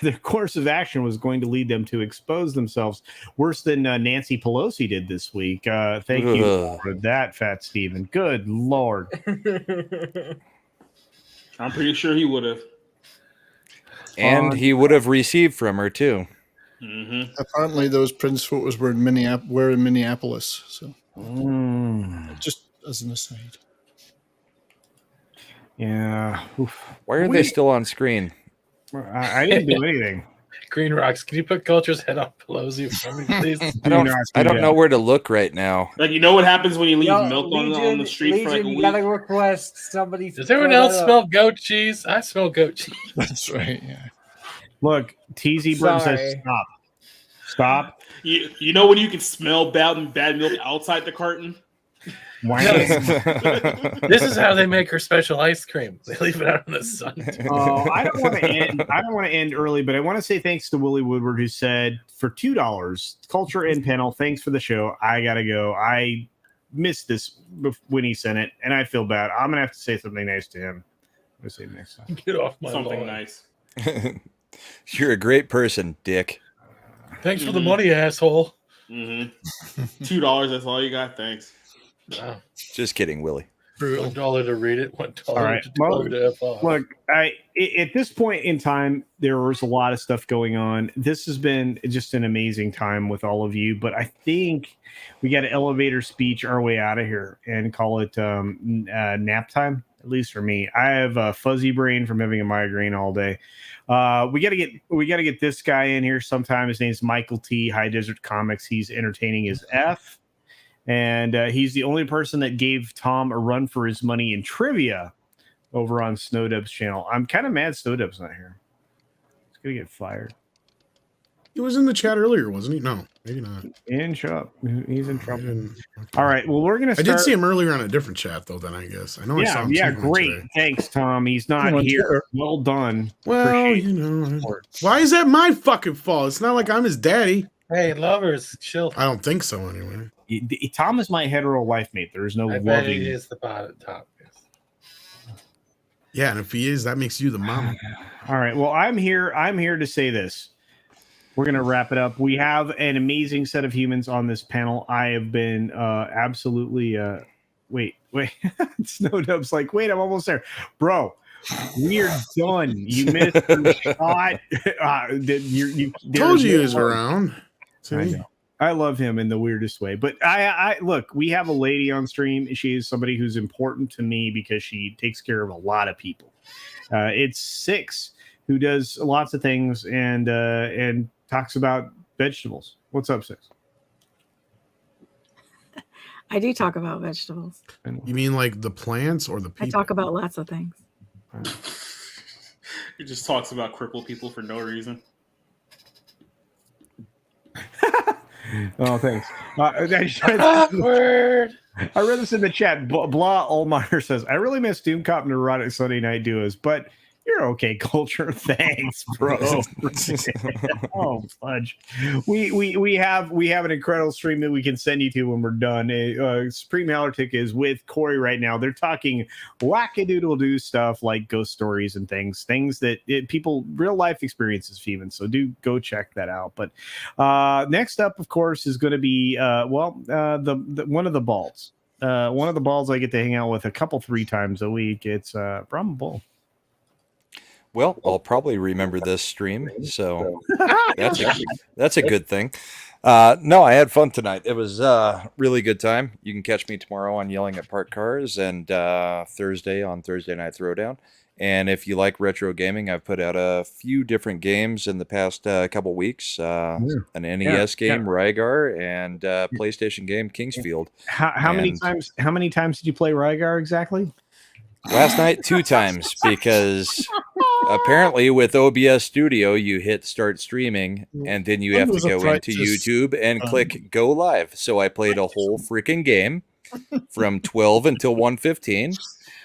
their course of action was going to lead them to expose themselves worse than Nancy Pelosi did this week. Thank you for that, Fat Steven. Good Lord. I'm pretty sure he would have. And he would have received from her too. Mm-hmm. Apparently, those Prince photos were in Minneapolis. So, just as an aside. Yeah. Oof. Why are they still on screen? I didn't do anything. Green Rocks, can you put Culture's head on Pelosi for me, please? I don't know where to look right now. Like, you know what happens when you leave milk on the street for like a You week? gotta request somebody. Does everyone else smell goat cheese? I smell goat cheese. That's right. Yeah. Look, TZ Burton says Sorry. stop. Stop. You know when you can smell bad milk outside the carton? Why This is how they make her special ice cream. They leave it out in the sun. I don't want to end. I don't want to end early, but I want to say thanks to Willie Woodward, who said for $2, Culture and Panel. Thanks for the show. I gotta go. I missed this when he sent it, and I feel bad. I'm gonna have to say something nice to him. I'm gonna say next time. Get off my Something lawn. nice. You're a great person, Dick. Thanks for the money, asshole. Mm-hmm. $2. That's all you got. Thanks. Wow. Just kidding, Willie. $1 to read it. $1 All right. to F off. Look, at this point in time, there was a lot of stuff going on. This has been just an amazing time with all of you, but I think we got to elevator speech our way out of here and call it nap time. At least for me, I have a fuzzy brain from having a migraine all day. We got to get this guy in here sometime. His name's Michael T. High Desert Comics. He's entertaining as F. And he's the only person that gave Tom a run for his money in trivia over on Snowdub's channel. I'm kind of mad Snowdub's not here. He's going to get fired. he was in the chat earlier, wasn't he? No, maybe not. In trouble. He's in trouble. All right. Well, we're going to start. I did see him earlier on a different chat, though, then I guess. I know I saw him. Yeah, somewhere great. today. Thanks, Tom. He's not here. Well done. Well, Appreciate you know. Why is that my fucking fault? It's not like I'm his daddy. Hey, lovers, chill. I don't think so, anyway. Tom is my hetero life mate. There is no I bet loving. he is the bottom top. Yeah, and if he is, that makes you the mama. All right. Well, I'm here to say this. We're going to wrap it up. We have an amazing set of humans on this panel. I have been absolutely wait. Snowdub's like, wait, I'm almost there. Bro, we're done. You missed the shot. Told you he was around. I know. I love him in the weirdest way. But I look, we have a lady on stream. She is somebody who's important to me because she takes care of a lot of people. It's Six, who does lots of things and talks about vegetables. What's up, Six? I do talk about vegetables. You mean like the plants or the people? I talk about lots of things. He just talks about crippled people for no reason. Oh, thanks. Awkward. I read this in the chat. Blah Olmeyer says, I really miss Doom Cop and Neurotic Sunday Night Duos, but you're okay, Culture. Thanks, bro. Oh, fudge. We have an incredible stream that we can send you to when we're done. Supreme Hallertick is with Corey right now. They're talking wackadoodle-doo stuff like ghost stories and things that people real life experiences even. So do go check that out. But next up, of course, is going to be the one of the balls. One of the balls I get to hang out with 3 times a week. It's Brum Bull. Well, I'll probably remember this stream, so that's a good thing. No, I had fun tonight. It was a really good time. You can catch me tomorrow on Yelling at Parked Cars and Thursday on Thursday Night Throwdown. And if you like retro gaming, I've put out a few different games in the past couple weeks. An NES game, Rygar, and PlayStation game, Kingsfield. How many times? How many times did you play Rygar exactly? Last night, 2 times, because apparently with OBS Studio, you hit start streaming, and then you have to go into YouTube and click go live. So I played a whole freaking game from 12 until 1:15.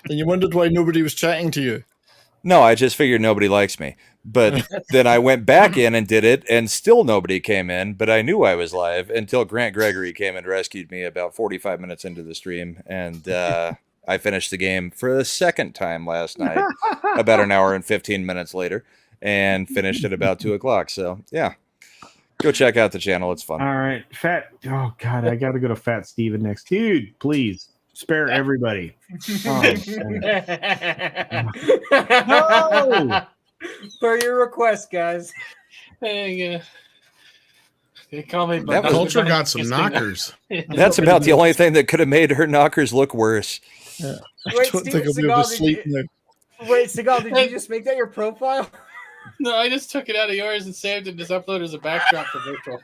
And you wondered why nobody was chatting to you. No, I just figured nobody likes me. But then I went back in and did it, and still nobody came in. But I knew I was live until Grant Gregory came and rescued me about 45 minutes into the stream. And I finished the game for the second time last night, about an hour and 15 minutes later, and finished at about 2 o'clock. So, yeah. Go check out the channel. It's fun. All right. Oh, God. I got to go to Fat Steven next. Dude, please. Spare everybody. Oh, no! For your request, guys. They call me. That Culture got some knockers. That's about the only thing that could have made her knockers look worse. Yeah. Wait, Seagal, did you just make that your profile? No, I just took it out of yours and saved it and just uploaded as a backdrop for virtual.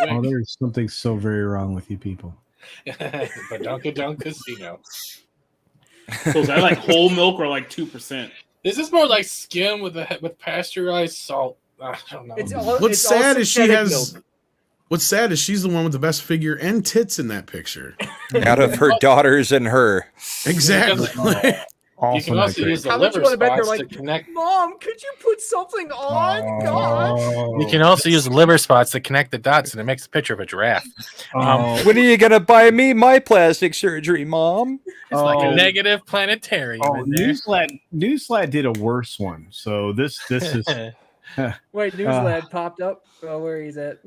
Oh, there's something so very wrong with you people. Badunka Casino. So is that like whole milk or like 2%? This is more like skim with pasteurized salt. I don't know. What's sad is she's the one with the best figure and tits in that picture. Out of her daughters and her. Exactly. You can also use the liver spots to connect. Mom, could you put something on? God. You can also use the liver spots to connect the dots, and it makes a picture of a giraffe. When are you gonna buy me my plastic surgery, Mom? It's like a negative planetarium. Newslad did a worse one. So this is. Wait, Newslad popped up. Oh, where he's at?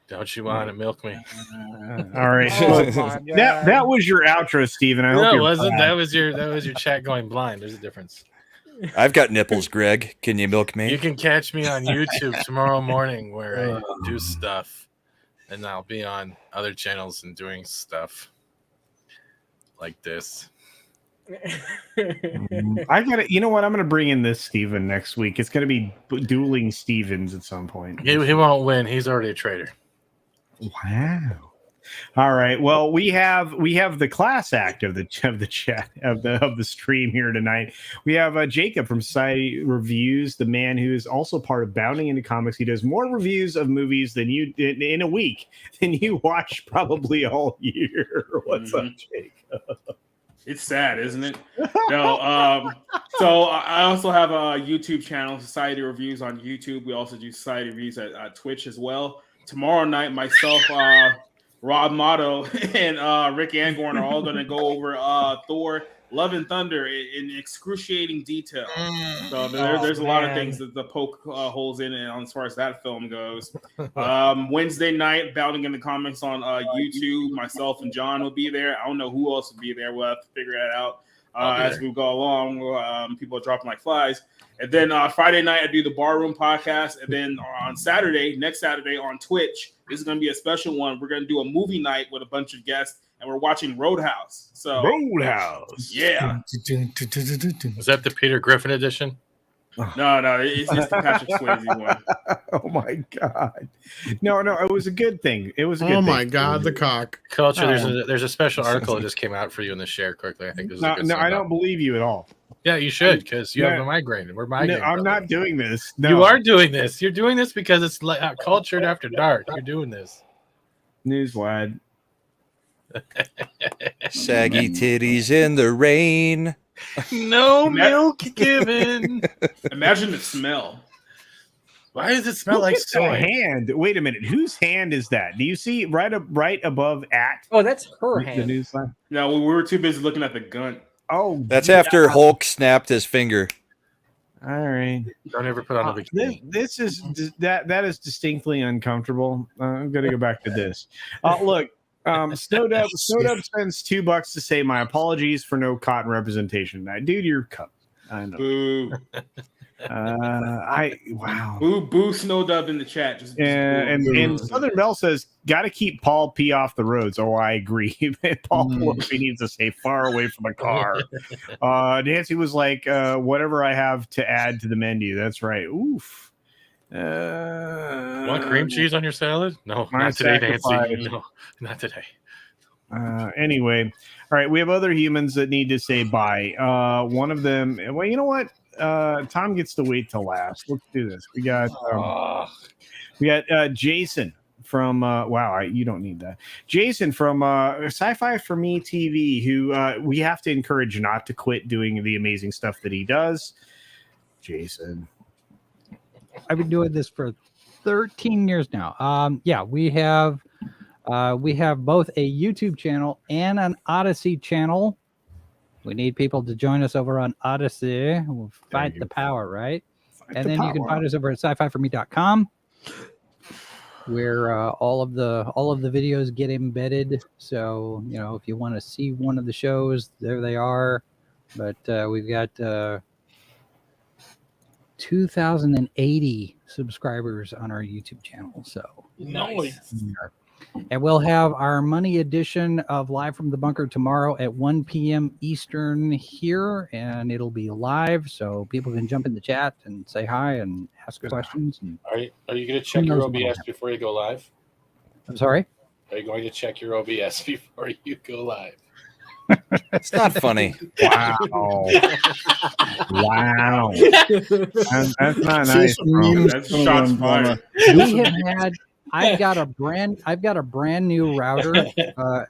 Don't you want to milk me? All right. That was your outro, Steven. I hope no, it you're wasn't. fine. That was your chat going blind. There's a difference. I've got nipples, Greg. Can you milk me? You can catch me on YouTube tomorrow morning where I do stuff, and I'll be on other channels and doing stuff like this. I got it. You know what? I'm going to bring in this Steven next week. It's going to be dueling Stevens at some point. He won't win. He's already a traitor. Wow. All right. Well, we have the class act of the chat of the stream here tonight. We have Jacob from Society Reviews, the man who is also part of Bounding into Comics. He does more reviews of movies than you in a week than you watch probably all year. What's up, Jacob? It's sad, isn't it? No. So I also have a YouTube channel, Society Reviews on YouTube. We also do Society Reviews at Twitch as well. Tomorrow night, myself, Rob Motto, and Rick Angorn are all going to go over Thor: Love and Thunder in excruciating detail. So there's a lot of things that the poke holes in it as far as that film goes. Wednesday night, Bounding in the Comics on YouTube. Myself and John will be there. I don't know who else will be there. We'll have to figure that out as we go along. People are dropping like flies. And then Friday night, I do the Barroom podcast. And then on next Saturday on Twitch, this is going to be a special one. We're going to do a movie night with a bunch of guests, and we're watching Roadhouse. So Roadhouse. Yeah. Is that the Peter Griffin edition? No, it's the Patrick Swayze one. Oh my God! No, it was a good thing. It was. A good oh thing. my God, the cock. Culture. There's a special article that just came out for you in the share quickly. I think this is a good I don't believe you at all. Yeah, you should, because you have a migraine, and we're migraine. No, I'm not doing this. No. You are doing this. You're doing this because it's cultured after dark. You're doing this. Newswad. Saggy titties in the rain. No milk given. Imagine the smell. Why does it smell like soy? Hand. Wait a minute. Whose hand is that? Do you see right above at? Oh, that's her the hand. Newsline? No, we were too busy looking at the gun. Oh, that's after Hulk snapped his finger. All right. Don't ever put on a bikini. This is that is distinctly uncomfortable. I'm gonna go back to this. Look, Snowdub spends $2 to say my apologies for no cotton representation. Dude, you're cut. I know. Boo. Wow. Boo Snowdub in the chat. Just and Southern Bell says, got to keep Paul P off the roads. Oh, I agree. Paul Pelosi needs to stay far away from the car. Nancy was like, whatever I have to add to the menu. That's right. Oof. Want cream cheese on your salad? No, not today, Nancy. No, not today. Anyway, all right. We have other humans that need to say bye. One of them. Well, you know what? Tom gets to wait till last. Let's do this. We got Jason from you don't need that. Jason from Sci-Fi for Me TV, who we have to encourage not to quit doing the amazing stuff that he does. Jason, I've been doing this for 13 years now. We have both a YouTube channel and an Odyssey channel. We need people to join us over on Odyssey. We'll fight the power, right? And then you can find us over at sci-fi4me.com, where all of the videos get embedded. So, if you want to see one of the shows, there they are. But we've got 2,080 subscribers on our YouTube channel. So nice. And we'll have our money edition of Live from the Bunker tomorrow at 1 p.m. Eastern here, and it'll be live, so people can jump in the chat and say hi and ask questions. And Are you going to check your OBS before you go live? I'm sorry? Are you going to check your OBS before you go live? It's not funny. Wow. Wow. That's not nice. That's shots fired. We have had. I've got a brand new router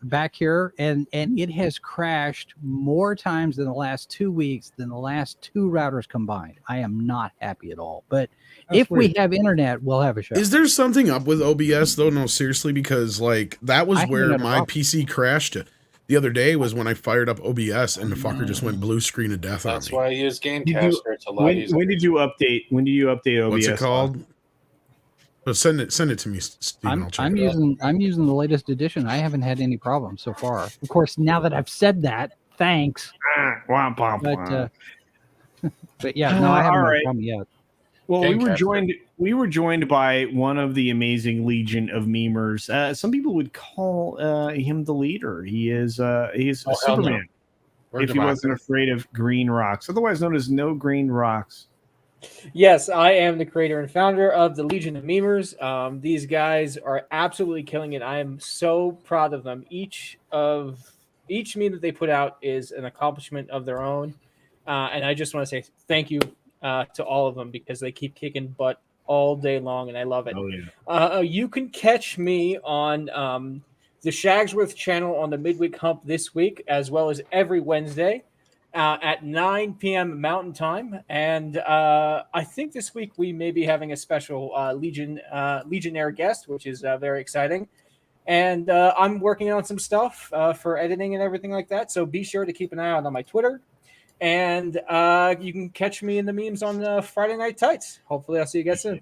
back here, and it has crashed more times in the last 2 weeks than the last 2 routers combined. I am not happy at all. But if we have internet, we'll have a show. Is there something up with OBS though? No, seriously, because that was where my PC crashed the other day, was when I fired up OBS and the fucker just went blue screen of death on me. That's why I use Gamecaster. It's a lot easier. When did you update OBS? What's it called? Send it to me, Steven. I'm using the latest edition. I haven't had any problems so far. Of course, now that I've said that, thanks. But yeah, no, I haven't had a problem yet. Well, we were joined by one of the amazing legion of memers. Some people would call him the leader. He's Superman. No. If he wasn't afraid of green rocks, otherwise known as No Green Rocks. Yes, I am the creator and founder of the Legion of Memers. These guys are absolutely killing it. I am so proud of them. Each meme that they put out is an accomplishment of their own. And I just want to say thank you to all of them, because they keep kicking butt all day long, and I love it. Oh, yeah. You can catch me on the Shagsworth channel on the Midweek Hump this week, as well as every Wednesday. At 9 p.m. Mountain Time, and I think this week we may be having a special Legionnaire guest, which is very exciting. And I'm working on some stuff for editing and everything like that, so be sure to keep an eye out on my Twitter. And you can catch me in the memes on Friday Night Tights. Hopefully I'll see you guys soon.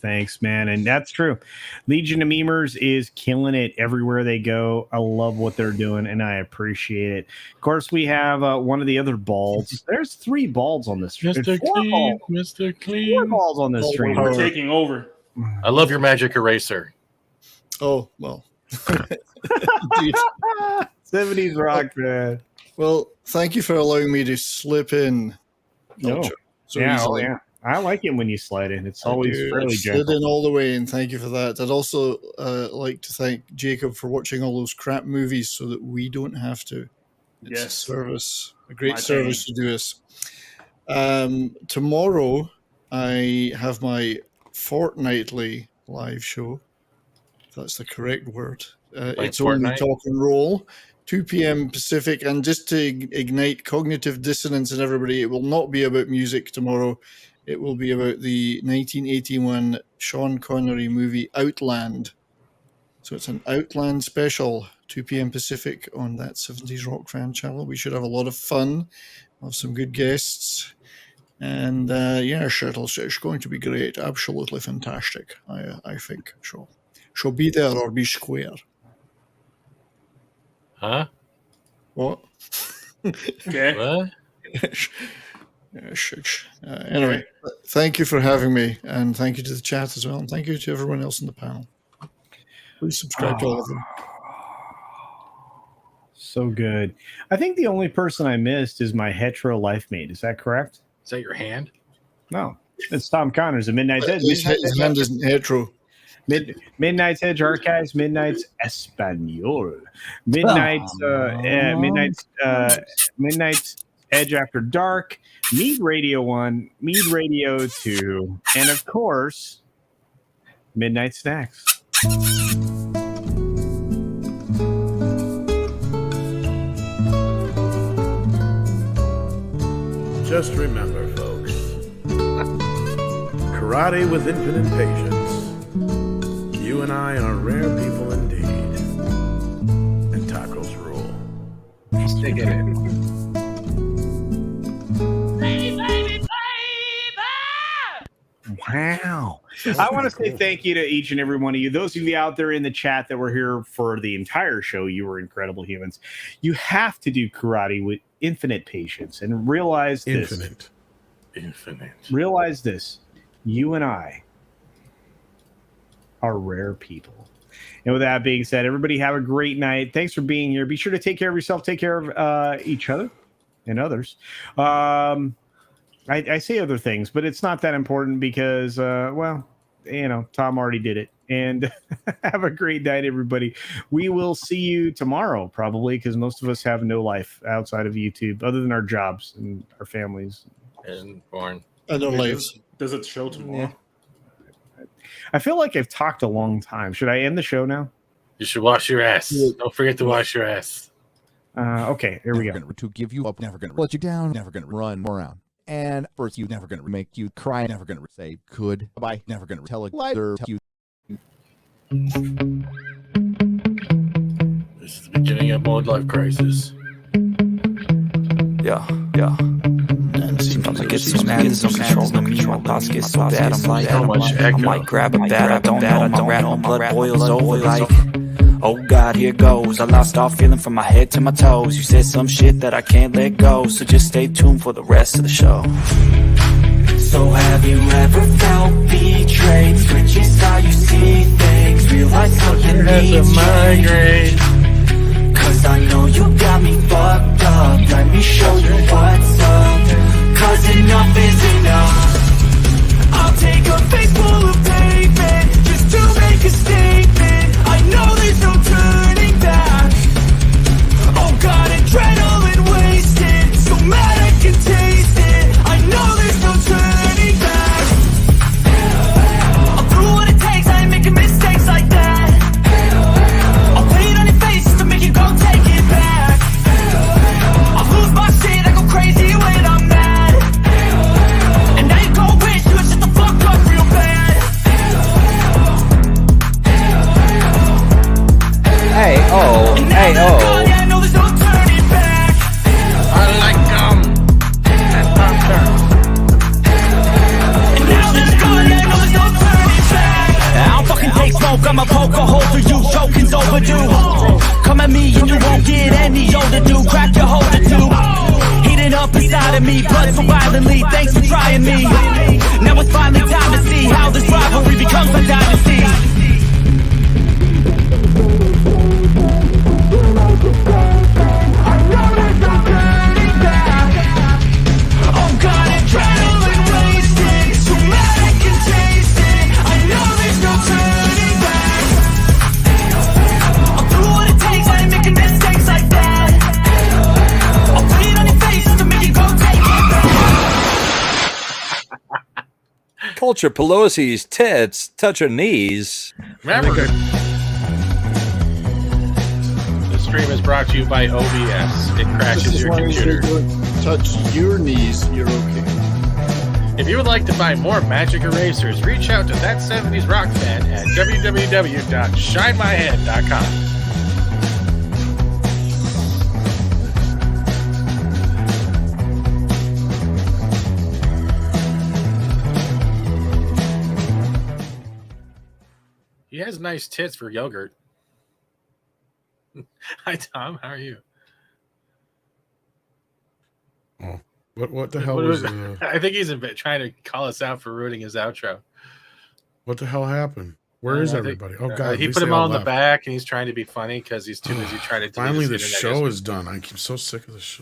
Thanks, man. And that's true. Legion of Memers is killing it everywhere they go. I love what they're doing, and I appreciate it. Of course, we have one of the other balds. There's 3 balds on this stream. Mr. Clean. 4 balds on this stream. We're taking over. I love your magic eraser. Oh, well. 70s rock, man. Well, thank you for allowing me to slip in. Culture. Yeah. I like it when you slide in. It's always fairly gentle. Slid in all the way, and thank you for that. I'd also like to thank Jacob for watching all those crap movies so that we don't have to. It's a service, a great service to do us. Tomorrow, I have my fortnightly live show. If that's the correct word. It's only Talk and Roll. 2 p.m. Pacific, and just to ignite cognitive dissonance in everybody, it will not be about music tomorrow. It will be about the 1981 Sean Connery movie Outland. So it's an Outland special, 2 p.m. Pacific on that 70s Rock Fan channel. We should have a lot of fun. We'll have some good guests. And it's going to be great. Absolutely fantastic, I think. She'll be there or be square. Huh? What? Okay. What? Anyway, thank you for having me, and thank you to the chat as well, and thank you to everyone else in the panel. Please subscribe to all of them. So good. I think the only person I missed is my hetero life mate. Is that correct? Is that your hand? No, it's Tom Connors at Midnight's Edge. His hand isn't hetero. Midnight's Edge Archives, Midnight's Espanol, Midnight's Edge After Dark, Mead Radio 1, Mead Radio 2, and of course, Midnight Snacks. Just remember, folks, karate with infinite patience. You and I are rare people indeed. And tacos rule. Stick it in. Wow. I want to say thank you to each and every one of you. Those of you out there in the chat that were here for the entire show, you were incredible humans. You have to do karate with infinite patience and realize this. Infinite. Realize this. You and I are rare people. And with that being said, everybody have a great night. Thanks for being here. Be sure to take care of yourself, take care of each other and others. I say other things, but it's not that important because, well, you know, Tom already did it. And have a great night, everybody. We will see you tomorrow, probably, because most of us have no life outside of YouTube, other than our jobs and our families. And born. And our lives. Does it show tomorrow? I feel like I've talked a long time. Should I end the show now? You should wash your ass. Don't forget to wash your ass. Okay, here we go. To give you up, never gonna let you down, never gonna run around. And first, you never gonna make you cry, never gonna say goodbye, never gonna tell a lie or tell you. This is the beginning of Mode Life Crisis. Yeah. Sometimes I get so mad, it's no controlling me. My thoughts get so bad, I'm like, I might grab a bat, I don't know, my rattle blood boils over like, oh God, here goes. I lost all feeling from my head to my toes. You said some shit that I can't let go, so just stay tuned for the rest of the show. So have you ever felt betrayed? Switches how you see things, realize something needs change. Cause I know you got me fucked up. Let me show you what's up. Cause enough is enough. I'll take a face full of pavement just to make a statement. I know there's no turning back. Oh God, adrenaline wasted, so mad I can taste it. I know there's no turning back. I'll do what it takes, I ain't making mistakes like that. I'll put it on your face just to make you go take it back. I'll lose my shit, I go crazy when I'm mad. And now you gon' wish you would shut the fuck up real bad. Hey, oh. Yeah, I know there's no turning back. I like that's my turn. And now that you're gone, yeah, I know there's no turning back. I don't fucking take smoke, I'ma poke a hole for you. Choking's overdue. Come at me and you won't get any older, dude. Crack your holder, dude. Heating up inside of me, blood so violently. Thanks for trying me. Now it's finally time to see how this rivalry becomes a dynasty. Oh God, adrenaline wasted, so mad I can taste it. I know there's no turning back. I'll do what it takes, I ain't making mistakes like that. I'll put it on your face just to make you go take it back. Culture Pelosi's tits touch her knees. Remember, the stream is brought to you by OBS. It crashes your computer. Touch your knees, you're okay. If you would like to buy more magic erasers, reach out to that 70s rock fan at www.shinemyhead.com. He has nice tits for yogurt. Hi, Tom. How are you? Oh, what the hell was? I think he's trying to call us out for ruining his outro. What the hell happened? Where is everybody? Oh God! He put him all in the back, and he's trying to be funny because he's too busy trying to. Finally, the show is done. I'm so sick of the show.